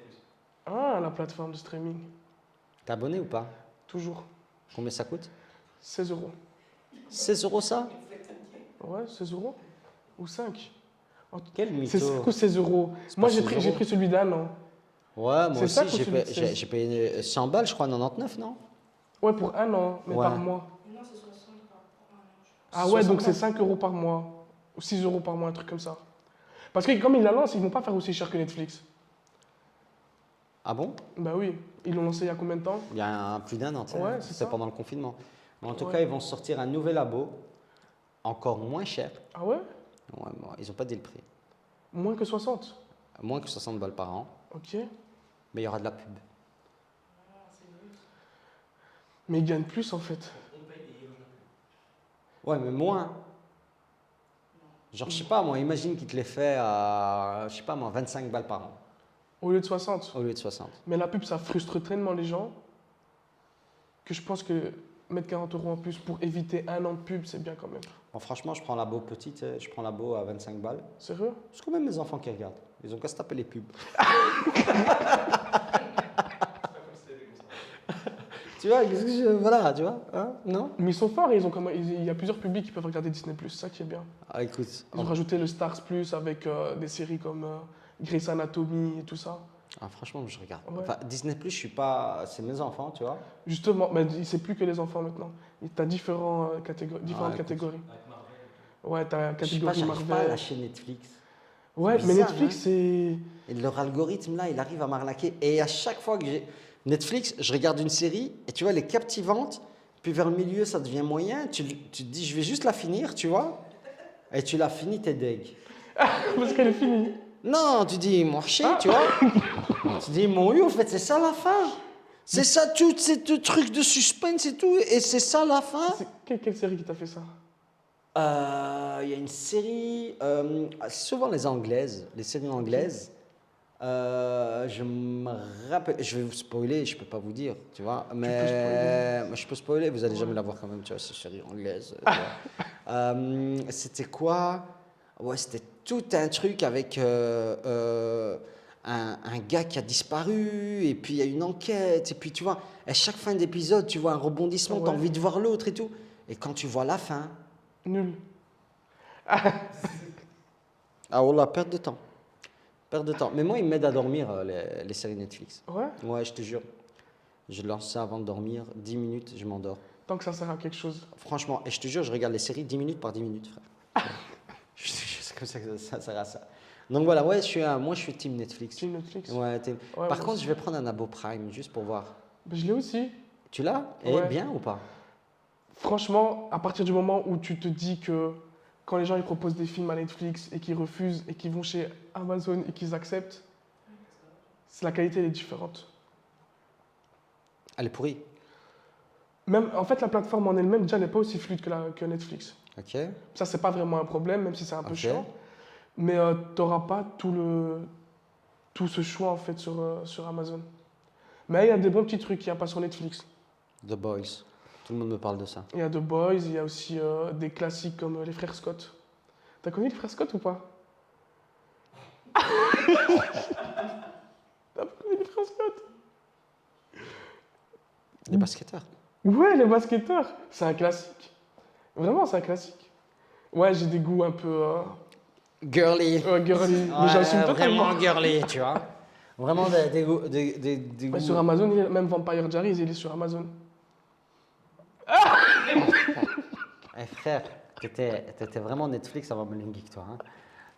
Ah, la plateforme de streaming. T'es abonné ou pas? Toujours. Combien ça coûte? 16 euros. 16 € ça? Ouais, 16 euros. Ou 5. Quel mytho. C'est 5 ou 16 euros. C'est Moi, pas j'ai 16 pris, j'ai euros. pris celui d'un an. Ouais, moi C'est ça aussi, qu'on fait le j'ai payé 100 balles, je crois, 99, non? Ouais, pour un an, mais Ouais. par mois. Non, c'est 60 par an. Ah ouais, donc 60 c'est 5 euros par mois. Ou 6 euros par mois, un truc comme ça. Parce que comme ils la lancent, ils vont pas faire aussi cher que Netflix. Ah bon? Bah oui, ils l'ont lancé il y a combien de temps? Il y a plus d'un an, tu sais, Ouais, c'est c'était ça. pendant le confinement. Mais en tout Ouais. cas, ils vont sortir un nouvel abo, encore moins cher. Ah ouais? Ouais, bon, ils n'ont pas dit le prix. Moins que 60. Moins que 60 balles par an, Ok. mais il y aura de la pub. Mais ils gagnent plus en fait. Ouais, mais moins. Genre, je sais pas, moi, imagine qu'il te les fait à, je sais pas, moi, 25 balles par an, Au lieu de 60. au lieu de 60. Mais la pub, ça frustre tellement les gens que je pense que mettre 40 euros en plus pour éviter un an de pub, c'est bien quand même. Bon, franchement, je prends l'abo petite, je prends l'abo à 25 balles. Sérieux? C'est quand même mes enfants qui regardent. Ils ont qu'à se taper les pubs. Tu vois, voilà, tu vois, hein, non? Mais ils sont forts, et ils ont il y a plusieurs publics qui peuvent regarder Disney+, c'est ça qui est bien. Ah, écoute, Ils ont rajouté le Stars Plus avec des séries comme Grey's Anatomy et tout ça. franchement, je regarde. Ouais. Enfin, Disney+, je suis pas, c'est mes enfants, tu vois. Justement, mais c'est plus que les enfants maintenant. Tu as différentes écoute. catégories. Avec Marvel. Ouais, tu as Je sais pas, catégorie j'arrive pas à Marvel. lâcher Netflix. Ouais, C'est mais bizarre, Netflix, hein. c'est... Et leur algorithme, là, il arrive à m'arnaquer. Et à chaque fois que j'ai Netflix, je regarde une série, et tu vois, elle est captivante. Puis vers le milieu, ça devient moyen. Tu te dis, je vais juste la finir, tu vois. Et tu l'as fini, t'es deg. Parce qu'elle est finie. Non, tu dis, mon chien, tu vois. Tu dis, mon en fait, c'est ça la fin. C'est ça, tout, c'est tout truc de suspense et tout, et c'est ça la fin. Quelle série qui t'a fait ça? Il y a une série, c'est souvent les anglaises, les séries anglaises. Je me rappelle, je vais vous spoiler, je peux pas vous dire, tu vois, mais je peux spoiler, vous allez jamais la voir quand même, tu vois, c'est une série anglaise. Tu vois. C'était quoi? Ouais, c'était tout un truc avec un gars qui a disparu, et puis il y a une enquête, et puis tu vois, à chaque fin d'épisode, tu vois un rebondissement, t'as envie de voir l'autre et tout. Et quand tu vois la fin, Nul. ah voilà, perte de temps. Perte de temps. Mais moi, ils m'aident à dormir, les séries Netflix. Ouais. Ouais, je te jure. Je lance ça avant de dormir, 10 minutes, je m'endors. Tant que ça sert à quelque chose. Franchement, et je te jure, je regarde les séries 10 minutes par 10 minutes, frère. Je te jure, c'est comme ça que ça sert à ça. Donc voilà, ouais, moi je suis team Netflix. Team Netflix. Ouais, Ouais, par moi contre, aussi. je vais prendre un abo Prime juste pour voir. Ben, je l'ai aussi. Tu l'as? Et Ouais. bien ou pas? Franchement, à partir du moment où tu te dis que quand les gens ils proposent des films à Netflix et qu'ils refusent et qu'ils vont chez Amazon et qu'ils acceptent, la qualité elle est différente. Elle est pourrie. Même, en fait, la plateforme en elle-même, déjà, n'est pas aussi fluide que Netflix. Ok. Ça, c'est pas vraiment un problème, même si c'est un peu Ok. chiant. Mais tu n'auras pas tout ce choix, en fait, sur Amazon. Mais il y a des bons petits trucs qu'il n'y a pas sur Netflix. The Boys. Tout le monde me parle de ça. Il y a The Boys, il y a aussi des classiques comme les Frères Scott. T'as connu les Frères Scott ou pas? T'as pas connu les Frères Scott? Les basketteurs. Ouais, les basketteurs. C'est un classique. Vraiment, c'est un classique. Ouais, j'ai des goûts un peu Girly. girly. Mais Ouais, j'assume totalement. vraiment girly, tu vois. Vraiment des goûts. Ouais, goûts. sur Amazon, même Vampire Diaries, il est sur Amazon. Eh, frère, t'étais vraiment Netflix avant Melon Geek, toi. Hein.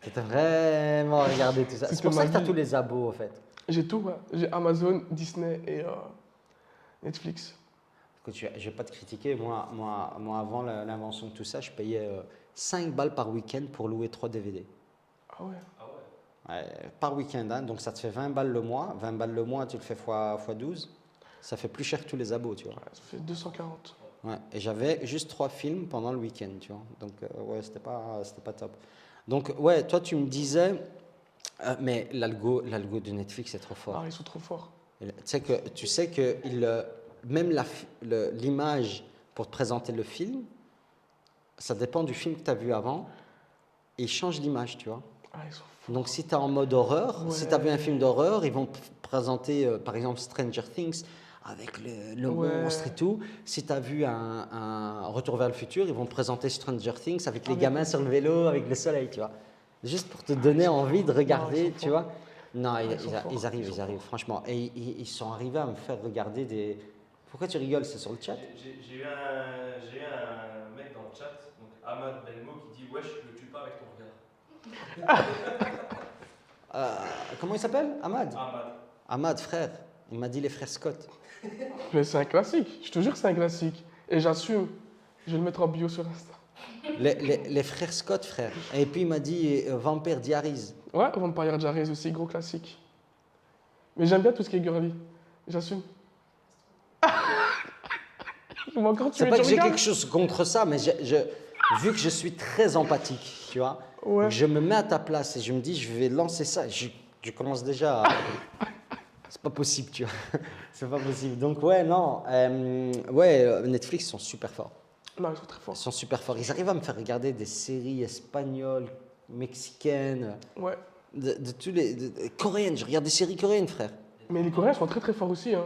T'étais vraiment regardé tout ça. C'est C'était pour ça ma que t'as vie. tous les abos, en fait. J'ai tout, ouais. J'ai Amazon, Disney et Netflix. Écoute, je vais pas te critiquer. Moi avant l'invention de tout ça, je payais 5 balles par week-end pour louer 3 DVD. Ah ouais. Ouais, par week-end, hein. Donc ça te fait 20 balles le mois. 20 balles le mois, tu le fais fois 12. Ça fait plus cher que tous les abos, tu vois. Ouais, ça fait 240. Ouais, et j'avais juste 3 films pendant le week-end, tu vois. Donc, ouais, c'était pas top. Donc, ouais, toi, tu me disais, mais l'algo de Netflix est trop fort. Ah, ils sont trop forts. Tu sais que même l'image pour te présenter le film, ça dépend du film que tu as vu avant, et ils changent l'image, tu vois. Ah, ils sont forts. Donc, si tu es en mode horreur, Ouais. si tu as vu un film d'horreur, ils vont te présenter, par exemple, Stranger Things avec le Ouais. monstre et tout. Si tu as vu un Retour vers le futur, ils vont te présenter Stranger Things avec les Avec- gamins sur le vélo, avec le soleil, tu vois. Juste pour te donner envie de regarder, ils sont tu vois. Non, ils sont forts, ils arrivent, franchement. Et ils sont arrivés à me faire regarder des... Pourquoi tu rigoles? C'est sur le chat? J'ai eu un mec dans le chat, donc Ahmad Belmo, qui dit wesh, ne tue pas avec ton regard. Comment il s'appelle? Ahmad? Ahmad. Ahmad, frère. Il m'a dit les frères Scott. Mais c'est un classique. Je te jure que c'est un classique. Et j'assume. Je vais le mettre en bio sur Insta. Les frères Scott, frère. Et puis il m'a dit Vampire Diaries. Ouais, Vampire Diaries aussi, gros classique. Mais j'aime bien tout ce qui est girly. J'assume. Je m'as encore tué C'est pas du que j'ai regard. quelque chose contre ça, mais vu que je suis très empathique, tu vois, Ouais. je me mets à ta place et je me dis, je vais lancer ça. Je commence déjà à... C'est pas possible, tu vois. C'est pas possible. Donc, ouais, non. Netflix sont super forts. Non, ils sont très Ils forts. sont super forts. Ils arrivent à me faire regarder des séries espagnoles, mexicaines, Ouais. de tous coréennes. Je regarde des séries coréennes, frère. Mais les Coréens sont très très forts aussi. Hein.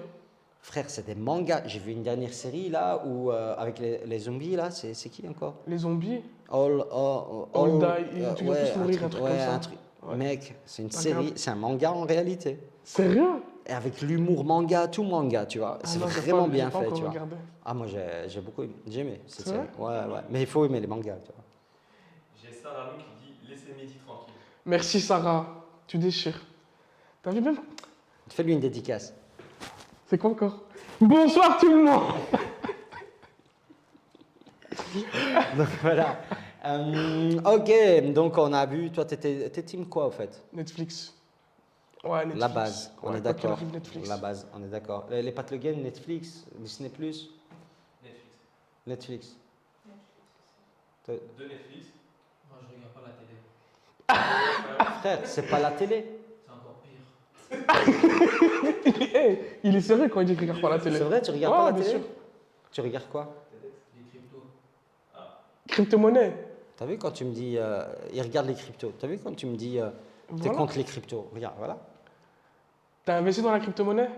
Frère, c'est des mangas. J'ai vu une dernière série là où avec les zombies là, c'est qui encore? Les zombies. All Die, tu dois tous mourir, un truc comme ça. Ouais. Mec, c'est une Pas série, grave. c'est un manga en réalité. Sérieux? Et avec l'humour manga, tout manga, tu vois. Ah C'est non, j'ai vraiment pas- bien j'ai pas fait, encore tu vois. regardé. Ah, moi j'ai beaucoup aimé cette C'est série. Ouais. Mais il faut aimer les mangas, tu vois. J'ai Sarah Lou qui dit laissez Mehdi tranquille. Merci Sarah. Tu déchires. T'as vu même? Fais-lui une dédicace. C'est quoi encore? Bonsoir tout le monde! Donc voilà. Ok, donc on a vu, toi, t'es team quoi, au fait? Netflix. Ouais, Netflix. La base, on Ouais, est quoi qu'il d'accord. arrive, Netflix. La base, on est d'accord. Les Pat le Game, Netflix, Disney+, Netflix. Netflix. De Netflix. Moi, je regarde pas la télé. Frère, c'est pas la télé. C'est encore pire. Hey, il est sérieux quand il dit qu'il regarde pas la télé. C'est vrai, tu regardes Ouais, pas la bien télé? sûr. Tu regardes quoi? Les cryptos. Crypto-monnaie. T'as vu quand tu me dis, il regarde les cryptos. T'as vu quand tu me dis, t'es Voilà. contre les cryptos. Regarde, voilà. T'as investi dans la crypto-monnaie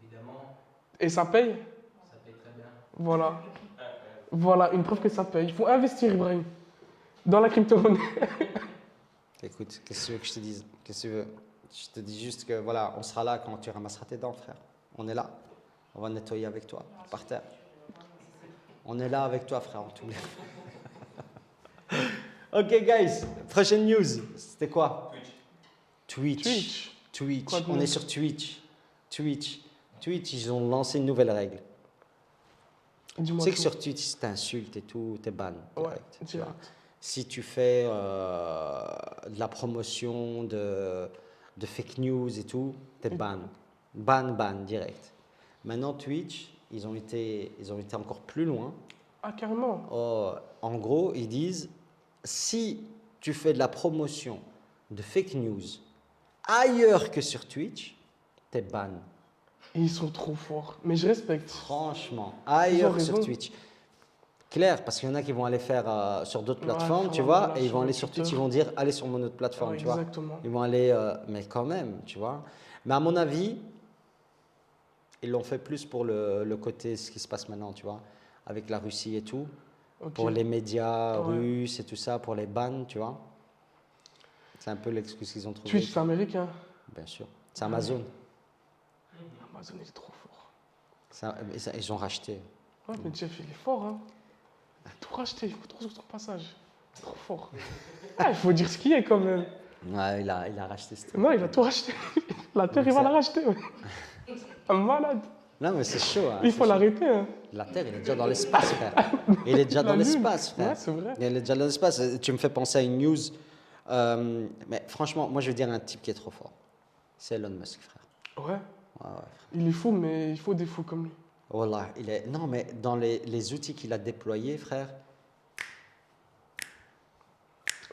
Évidemment, et ça paye. ça paye très bien. Voilà. Voilà, une preuve que ça paye. Il faut investir, Ibrahim, dans la crypto-monnaie. Écoute, qu'est-ce que tu veux que je te dise? Qu'est-ce que tu veux? Je te dis juste que voilà, on sera là quand tu ramasseras tes dents, frère. On est là. On va nettoyer avec toi, par terre. On est là avec toi, frère, on t'oublie. Ok, guys, prochaine news. C'était quoi? Twitch. Quoi de On est neuf? sur Twitch. Twitch, ils ont lancé une nouvelle règle. Tu Dis-moi sais que tout. sur Twitch, si t'insultes et tout, t'es ban. Ouais, Direct, tu vois. direct. Si tu fais de la promotion de fake news et tout, t'es ban. Ban, direct. Maintenant, Twitch, ils ont été encore plus loin. Ah, carrément. En gros, ils disent, si tu fais de la promotion de fake news ailleurs que sur Twitch, t'es ban. Et ils sont trop forts. Mais je respecte. Franchement, Ils ont ailleurs que sur raison. Twitch. Clair, parce qu'il y en a qui vont aller faire sur d'autres Ouais, plateformes, faire tu un vois, voilà et ils vont sur aller sur Twitter. Twitch, ils vont dire, allez sur mon autre plateforme, Ouais, tu vois. exactement. Ils vont aller, mais quand même, tu vois. Mais à mon avis, ils l'ont fait plus pour le côté, ce qui se passe maintenant, tu vois, avec la Russie et tout, Ok. pour les médias Ouais. russes et tout ça, pour les bans, tu vois. C'est un peu l'excuse qu'ils ont trouvé. Twitch, c'est américain. Bien sûr. C'est Amazon. Amazon, il est trop fort. Ils ont racheté. Ouais, mais Jeff, il est fort, hein. Il a tout racheté. Il faut trop sur son passage. Il est trop fort. Ah, il faut dire ce qu'il est quand même. Ouais, il a racheté ce truc. Non, il a tout racheté. La terre, Donc il va ça- la racheter. Ouais. Un malade. Non, mais c'est chaud. Hein, Il c'est faut chaud. l'arrêter. Hein. La Terre, il est déjà dans l'espace, frère. Il est déjà La dans Lune. l'espace, frère. Ouais, c'est vrai. Il est déjà dans l'espace. Tu me fais penser à une news. Mais franchement, moi, je veux dire un type qui est trop fort. C'est Elon Musk, frère. Ouais. Ouais, ouais. Il est fou, mais il faut des fous comme lui. Wallah, non, mais dans les outils qu'il a déployés, frère,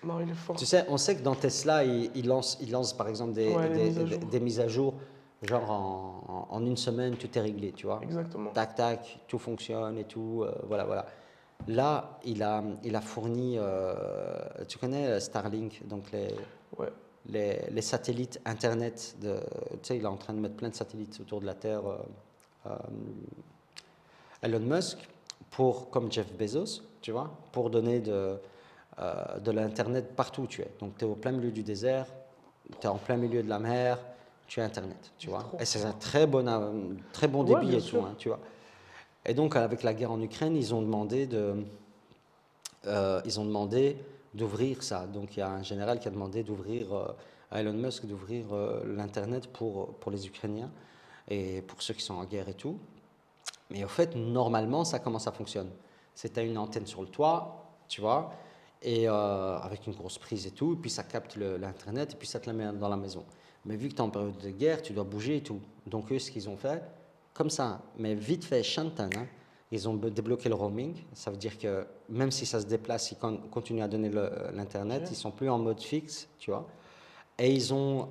Non, il est fort. tu sais, on sait que dans Tesla, il lance par exemple Ouais, les mises à jour. des mises à jour, genre en une semaine, tout est réglé, tu vois. Exactement. Tac, tac, tout fonctionne et tout, voilà. Là, il a fourni, tu connais Starlink, donc Ouais. les satellites Internet, tu sais, il est en train de mettre plein de satellites autour de la Terre, Elon Musk, comme Jeff Bezos, tu vois, pour donner de l'Internet partout où tu es. Donc, tu es au plein milieu du désert, tu es en plein milieu de la mer, tu as Internet, tu vois. trop Et c'est un très bon Ouais, débit bien et tout, sûr. hein, tu vois. Et donc, avec la guerre en Ukraine, ils ont demandé d'ouvrir ça. Donc, il y a un général qui a demandé d'ouvrir à Elon Musk d'ouvrir l'Internet pour les Ukrainiens et pour ceux qui sont en guerre et tout. Mais au fait, normalement, ça, comment ça fonctionne? C'est à une antenne sur le toit, tu vois, et avec une grosse prise et tout, et puis ça capte l'Internet, et puis ça te la met dans la maison. Mais vu que tu es en période de guerre, tu dois bouger et tout. Donc eux, ce qu'ils ont fait, comme ça, mais vite fait, chantan, hein, ils ont débloqué le roaming. Ça veut dire que même si ça se déplace, ils continuent à donner l'Internet, Ok. ils sont plus en mode fixe, tu vois. Et ils ont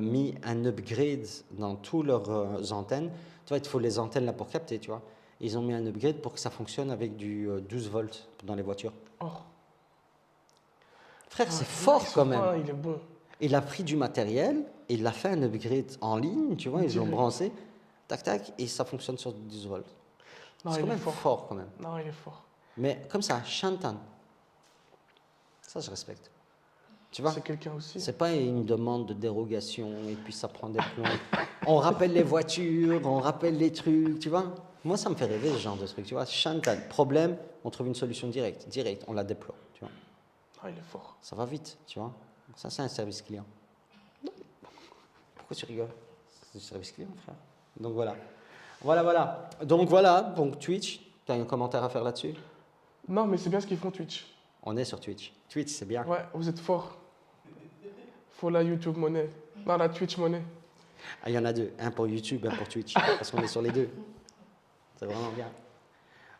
mis un upgrade dans toutes leurs antennes. Tu vois, il te faut les antennes là pour capter, tu vois. Ils ont mis un upgrade pour que ça fonctionne avec du 12 volts dans les voitures. Oh. Frère, c'est Ah, fort ils sont quand même. forts, il est bon. Il a pris du matériel, il a fait un upgrade en ligne, tu vois, ils l'ont Direct. branché, tac, tac, et ça fonctionne sur 12 volts. Non, C'est il quand est même fort. fort quand même. Non, il est fort. Mais comme ça, chantan. Ça, je respecte. Tu vois, C'est quelqu'un aussi. c'est pas une demande de dérogation et puis ça prend des plombs. On rappelle les voitures, on rappelle les trucs, tu vois. Moi, ça me fait rêver ce genre de truc, tu vois. Chantan, problème, on trouve une solution directe, on la déploie, tu vois. Non, il est fort. Ça va vite, tu vois. Ça, c'est un service client. Pourquoi tu rigoles? C'est du service client, frère. Donc voilà. Donc Twitch, tu as un commentaire à faire là-dessus? Non, mais c'est bien ce qu'ils font Twitch. On est sur Twitch. Twitch, c'est bien. Ouais, vous êtes fort. Faut la YouTube monnaie. Non, la Twitch monnaie. Ah, il y en a deux, un pour YouTube, un pour Twitch, parce qu'on est sur les deux. C'est vraiment bien.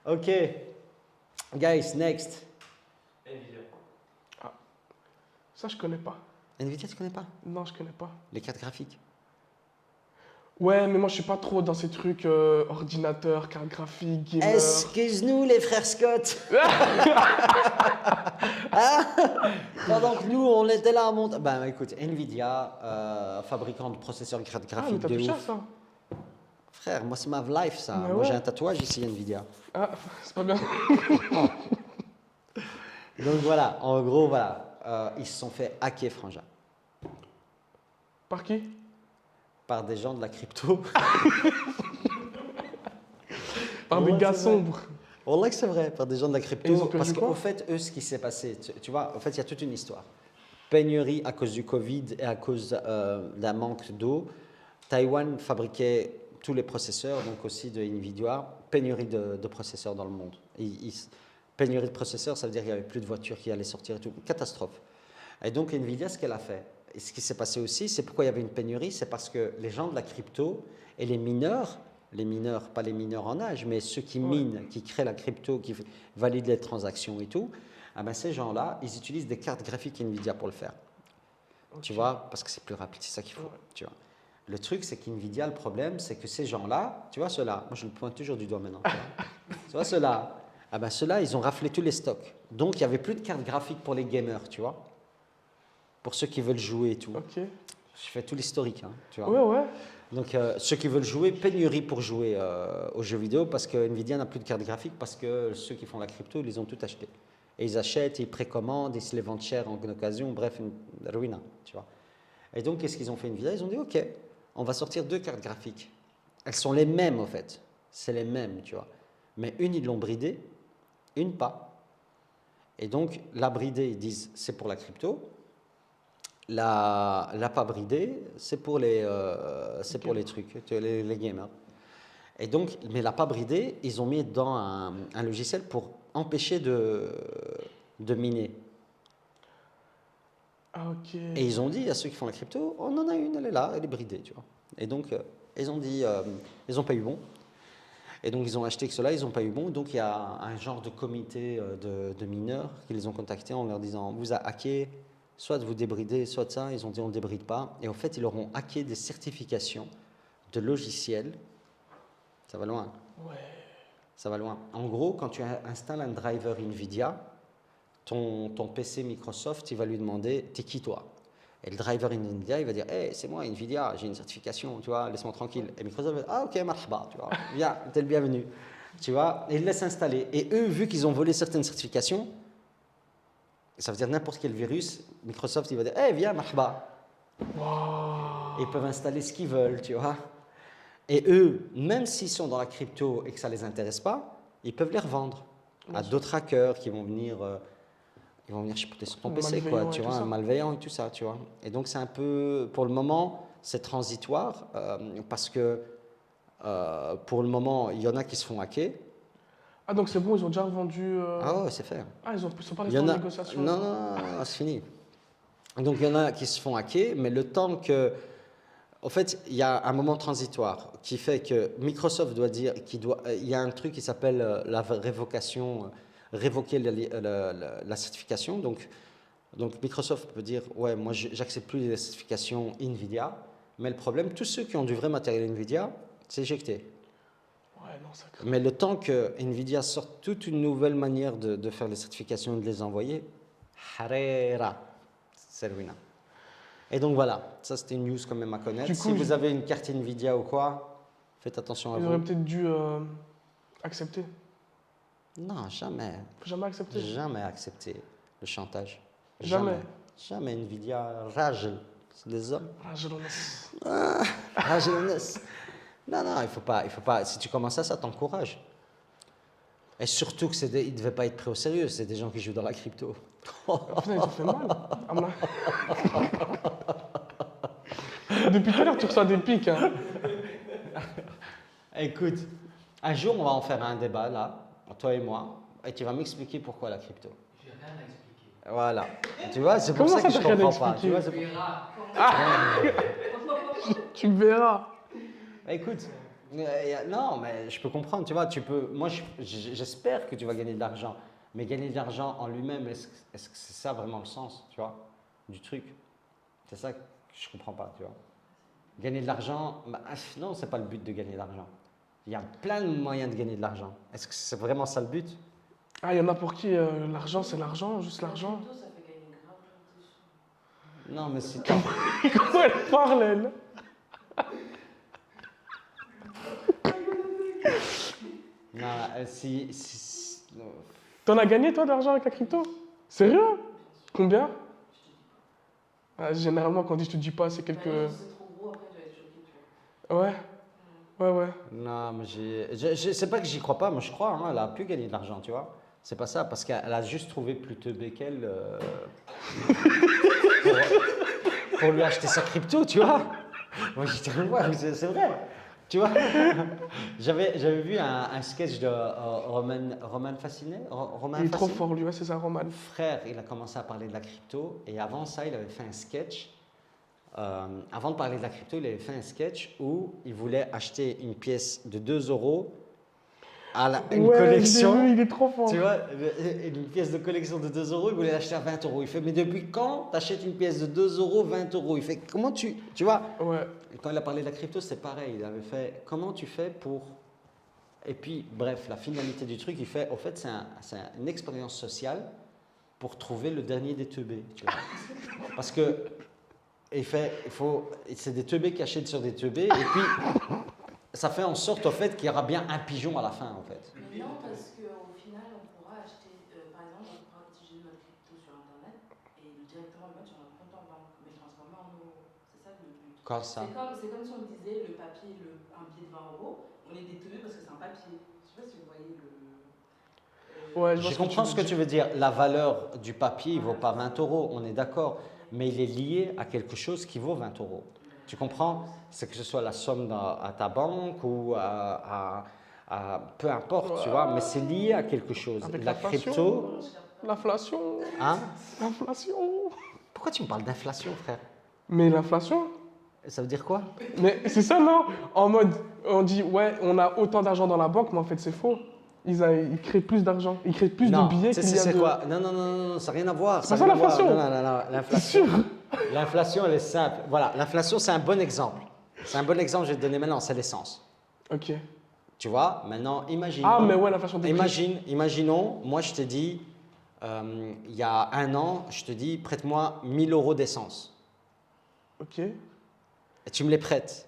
Ok, guys, next. Nvidia. Ça, je connais pas. Nvidia, tu connais pas? Non, je connais pas. Les cartes graphiques. Ouais, mais moi, je suis pas trop dans ces trucs ordinateur, carte graphique, gamer. Excuse-nous, les frères Scott. Hein? Pendant que nous, on était là à monter. Ben écoute, Nvidia, fabricant de processeurs Ah, mais graphiques t'as de touché à ouf. ça? Frère, moi, c'est ma life, ça. Mais Moi, ouais. j'ai un tatouage ici, Nvidia. Ah, c'est pas bien. Donc voilà, en gros, voilà. Ils se sont fait hacker, frangin. Par qui? Par des gens de la crypto. Par des Ouais, gars c'est vrai. sombres. Wallah que c'est vrai, par des gens de la Et ils ont crypto. perdu Parce quoi? qu'au fait, eux, ce qui s'est passé, tu vois, en fait, il y a toute une histoire. Pénurie à cause du Covid et à cause d'un manque d'eau. Taïwan fabriquait tous les processeurs, donc aussi de Nvidia. Pénurie de processeurs dans le monde. Pénurie de processeurs, ça veut dire qu'il n'y avait plus de voitures qui allaient sortir et tout. Catastrophe. Et donc, Nvidia, ce qu'elle a fait, et ce qui s'est passé aussi, c'est pourquoi il y avait une pénurie, c'est parce que les gens de la crypto et les mineurs, pas les mineurs en âge, mais ceux qui minent, qui créent la crypto, qui valident les transactions et tout, ah ben ces gens-là, ils utilisent des cartes graphiques Nvidia pour le faire. Tu vois, parce que c'est plus rapide, c'est ça qu'il faut. Ouais. Tu vois. Le truc, c'est qu'Nvidia, le problème, c'est que ces gens-là, tu vois, ceux-là, moi je le pointe toujours du doigt maintenant, tu vois ceux-là, ah ben ceux-là, ils ont raflé tous les stocks. Donc il n'y avait plus de cartes graphiques pour les gamers, tu vois, pour ceux qui veulent jouer et tout. Ok. Je fais tout l'historique, hein, tu vois. Ouais, ouais. Donc, ceux qui veulent jouer, pénurie pour jouer aux jeux vidéo parce que Nvidia n'a plus de carte graphique parce que ceux qui font la crypto, ils les ont tout acheté. Et ils achètent, ils précommandent, ils se les vendent cher en occasion, bref, une ruina, tu vois. Et donc, qu'est-ce qu'ils ont fait Nvidia? Ils ont dit, OK, on va sortir 2 cartes graphiques. Elles sont les mêmes, en fait. C'est les mêmes, tu vois. Mais une, ils l'ont bridée, une pas. Et donc, la bridée, ils disent, c'est pour la crypto. La pas bridée, c'est pour les trucs, les gamers. Et donc, mais la pas bridée, ils ont mis dans un logiciel pour empêcher de miner. Ah, ok. Et ils ont dit à ceux qui font la crypto, on en a une, elle est là, elle est bridée, tu vois. Et donc, ils ont dit, ils n'ont pas eu bon. Et donc, ils ont acheté que cela, ils n'ont pas eu bon. Donc, il y a un genre de comité de mineurs qui les ont contactés en leur disant, on vous a hacké, soit vous débridez, soit ça. Ils ont dit, on ne débride pas. Et en fait, ils leur ont hacké des certifications de logiciels. Ça va loin. Ouais. Ça va loin. En gros, quand tu installes un driver NVIDIA, ton PC Microsoft, il va lui demander, t'es qui toi? Et le driver NVIDIA, il va dire, hey, c'est moi NVIDIA, j'ai une certification, tu vois, laisse-moi tranquille. Et Microsoft va dire, ah ok, marhaba, tu vois, viens, t'es le bienvenu. Tu vois, et il laisse installer. Et eux, vu qu'ils ont volé certaines certifications, ça veut dire n'importe quel virus, Microsoft, il va dire, hey, viens, marhaba. Waouh. Et ils peuvent installer ce qu'ils veulent, tu vois. Et eux, même s'ils sont dans la crypto et que ça ne les intéresse pas, ils peuvent les revendre à d'autres hackers qui vont venir, chipoter sur ton PC, quoi, Malveillants tu et vois, tout ça. malveillants et tout ça, tu vois. Et donc, c'est un peu, pour le moment, c'est transitoire parce que pour le moment, il y en a qui se font hacker. Ah, donc c'est bon, ils ont déjà vendu. Ah ouais, c'est fait. Ah, ils sont pas Il restés y en en a, négociation. non, c'est fini. Donc, il y en a qui se font hacker, mais le temps que. En fait, il y a un moment transitoire qui fait que Microsoft doit dire il y a un truc qui s'appelle la révocation, révoquer la certification. Donc, Microsoft peut dire ouais, moi j'accepte plus les certifications Nvidia, mais le problème, tous ceux qui ont du vrai matériel Nvidia, c'est éjecté. Ouais, non, ça craint. Mais le temps que Nvidia sorte toute une nouvelle manière de faire les certifications et de les envoyer, harera, c'est ruinant. Et donc voilà, ça c'était une news quand même à connaître. Du coup, Si vous avez une carte Nvidia ou quoi, faites attention à Ils auraient vous. peut-être dû accepter. Non, jamais, Faut jamais accepter. jamais accepter le chantage. Jamais. Jamais Nvidia, rage, c'est des hommes. Ah, je l'en laisse. Rage. Non, il faut pas. Si tu commences ça t'encourage. Et surtout que ils ne devaient pas être pris au sérieux, c'est des gens qui jouent dans la crypto. Putain, ils ont fait mal. Ah, Depuis tout à l'heure, tu reçois des pics. Hein. Écoute, un jour on va en faire un débat là, toi et moi, et tu vas m'expliquer pourquoi la crypto. J'ai rien rien à expliquer. Voilà. Tu vois, c'est pour Comment ça ça, que je t'as rien à comprends pas. Tu expliquer vois, Tu c'est pour- verras. Tu verras. Bah, écoute, non, mais je peux comprendre. Tu vois, moi, j'espère que tu vas gagner de l'argent. Mais gagner de l'argent en lui-même, est-ce que c'est ça vraiment le sens, tu vois, du truc? C'est ça que je comprends pas, tu vois. Gagner de l'argent, bah, non, c'est pas le but de gagner de l'argent. Il y a plein de moyens de gagner de l'argent. Est-ce que c'est vraiment ça le but? Ah, il y en a pour qui l'argent, c'est l'argent, juste l'argent. Ça fait gagner grave de sous. Non, mais si Comment elle parle, elle? non, non. T'en as gagné, toi, de l'argent avec la crypto? Sérieux? Combien? Ah, généralement, quand on dit je te dis pas, c'est quelques. C'est trop gros, après tu vas être choqué, tu vois. Ouais, ouais. Non, mais c'est pas que j'y crois pas, moi je crois, hein, elle a pu gagner de l'argent, tu vois. C'est pas ça, parce qu'elle a juste trouvé plus teubé qu'elle pour lui acheter sa crypto, tu vois. Moi j'étais ouais, c'est vrai, tu vois. J'avais vu un sketch de Roman Fasciné. Roman Il est trop Fasciné. fort, lui, ouais, c'est ça, Roman. Frère, il a commencé à parler de la crypto et avant ça, il avait fait un sketch. Avant de parler de la crypto, il avait fait un sketch où il voulait acheter une pièce de 2 euros à une Ouais, collection. je l'ai vu, il est trop fort. Tu vois, une pièce de collection de 2 euros, il voulait l'acheter à 20 euros. Il fait, mais depuis quand tu achètes une pièce de 2 euros, 20 euros? Il fait, comment tu vois, Ouais. quand il a parlé de la crypto, c'est pareil. Il avait fait, comment tu fais pour. Et puis, bref, la finalité du truc, il fait, au fait, c'est une expérience sociale pour trouver le dernier des teubés. Tu vois. Parce que, c'est des teubés qui achètent sur des teubés, et puis, ça fait en sorte, au fait, qu'il y aura bien un pigeon à la fin, en fait. Mais non, parce qu'au final, on pourra acheter, par exemple, on pourra utiliser notre crypto sur Internet et directement le mettre sur notre compte en banque, mais le transformer en euros. C'est ça le but. Quoi, ça? C'est comme si on disait le papier, un billet de 20 euros, on est détenu parce que c'est un papier. Je sais pas si vous voyez le. Ouais, je vois Je comprends ce que tu veux dire. La valeur du papier, il ne vaut pas 20 euros, on est d'accord. Mais il est lié à quelque chose qui vaut 20 euros. Tu comprends? C'est que ce soit la somme à ta banque ou peu importe, tu vois, mais c'est lié à quelque chose. Avec La l'inflation. crypto. L'inflation. Hein? L'inflation. Pourquoi tu me parles d'inflation, frère? Mais l'inflation? Ça veut dire quoi? Mais c'est ça, non? En mode, on dit, ouais, on a autant d'argent dans la banque, mais en fait, c'est faux. Ils créent plus d'argent. Ils créent plus Non, de billets qu'il y a c'est de... quoi? Non, ça n'a rien à voir. C'est n'a pas ça, rien à voir. l'inflation? Non, T'es l'inflation. sûr? L'inflation, elle est simple. Voilà, l'inflation, c'est un bon exemple. C'est un bon exemple, je vais te donner maintenant, c'est l'essence. Ok. Tu vois, maintenant, imaginons. Ah, mais ouais, l'inflation des prix. Imaginons, moi je te dis, il y a un an, je te dis, prête-moi 1000 euros d'essence. Ok. Et tu me les prêtes.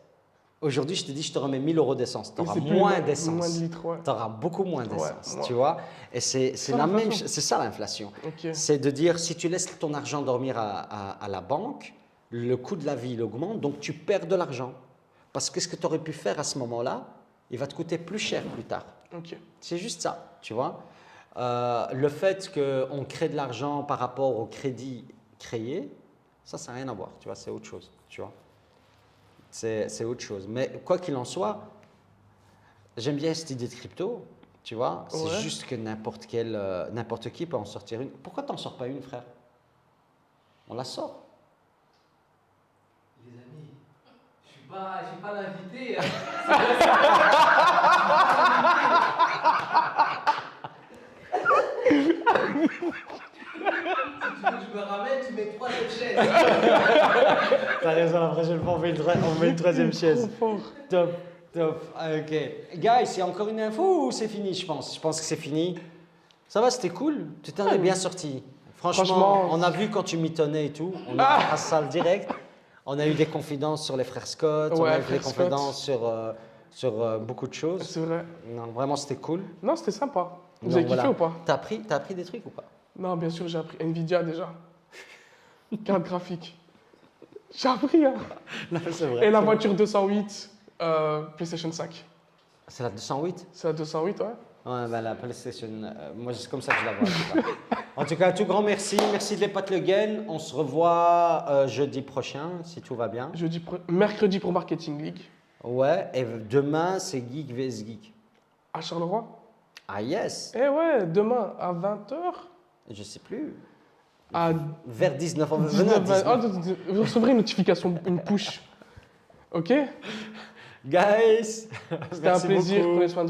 Aujourd'hui, je te dis, je te remets 1000 euros d'essence. Tu Mais auras c'est plus moins Moins d'essence. de litres, ouais. Tu auras beaucoup moins d'essence, Ouais. tu vois. Et c'est Ça, la même, l'inflation. c'est ça l'inflation. Ok. C'est de dire, si tu laisses ton argent dormir à la banque, le coût de la vie il augmente, donc tu perds de l'argent. Parce que ce que tu aurais pu faire à ce moment-là, il va te coûter plus cher plus tard. Ok. C'est juste ça, tu vois. Le fait qu'on crée de l'argent par rapport au crédit créé, ça n'a rien à voir, tu vois, c'est autre chose, tu vois. C'est autre chose. Mais quoi qu'il en soit, j'aime bien cette idée de crypto, tu vois. C'est Ouais. juste que n'importe qui peut en sortir une. Pourquoi tu n'en sors pas une, frère? On la sort. Les amis, je suis pas l'invité. Si tu veux que je me ramène, tu mets une troisième chaise. T'as raison, la prochaine fois, on met une troisième chaise. Trop fort. Top, top. Ah, ok. Guys, il y a encore une info ou c'est fini, je pense? Je pense que c'est fini. Ça va, c'était cool. Tu t'en es bien sorti. Franchement, on a vu quand tu mitonnais et tout. On a à salle direct. On a eu des confidences sur les frères Scott. On Ouais, a eu des frères Scott. confidences sur beaucoup de choses. C'est vrai. Non, vraiment, c'était cool. Non, c'était sympa. Vous Donc, avez kiffé voilà. ou pas? T'as appris des trucs ou pas? Non, bien sûr, j'ai appris Nvidia déjà. Carte graphique. J'ai appris, hein. Non, c'est vrai. Et la voiture 208, PlayStation 5. C'est la 208? C'est la 208, ouais. Ouais, ben la PlayStation, moi c'est comme ça que je la vois. En tout cas, un tout grand merci. Merci de les pattes le gain. On se revoit jeudi prochain, si tout va bien. Mercredi pour Marketing League Ouais, et demain, c'est Geek vs Geek. à Charleroi. Ah yes! Eh ouais, demain à 20h. Je sais plus. À Vers 19 ans. 19, 20, vous recevrez une notification, une push. Ok? Guys, C'était un plaisir. Prenez soin de vous.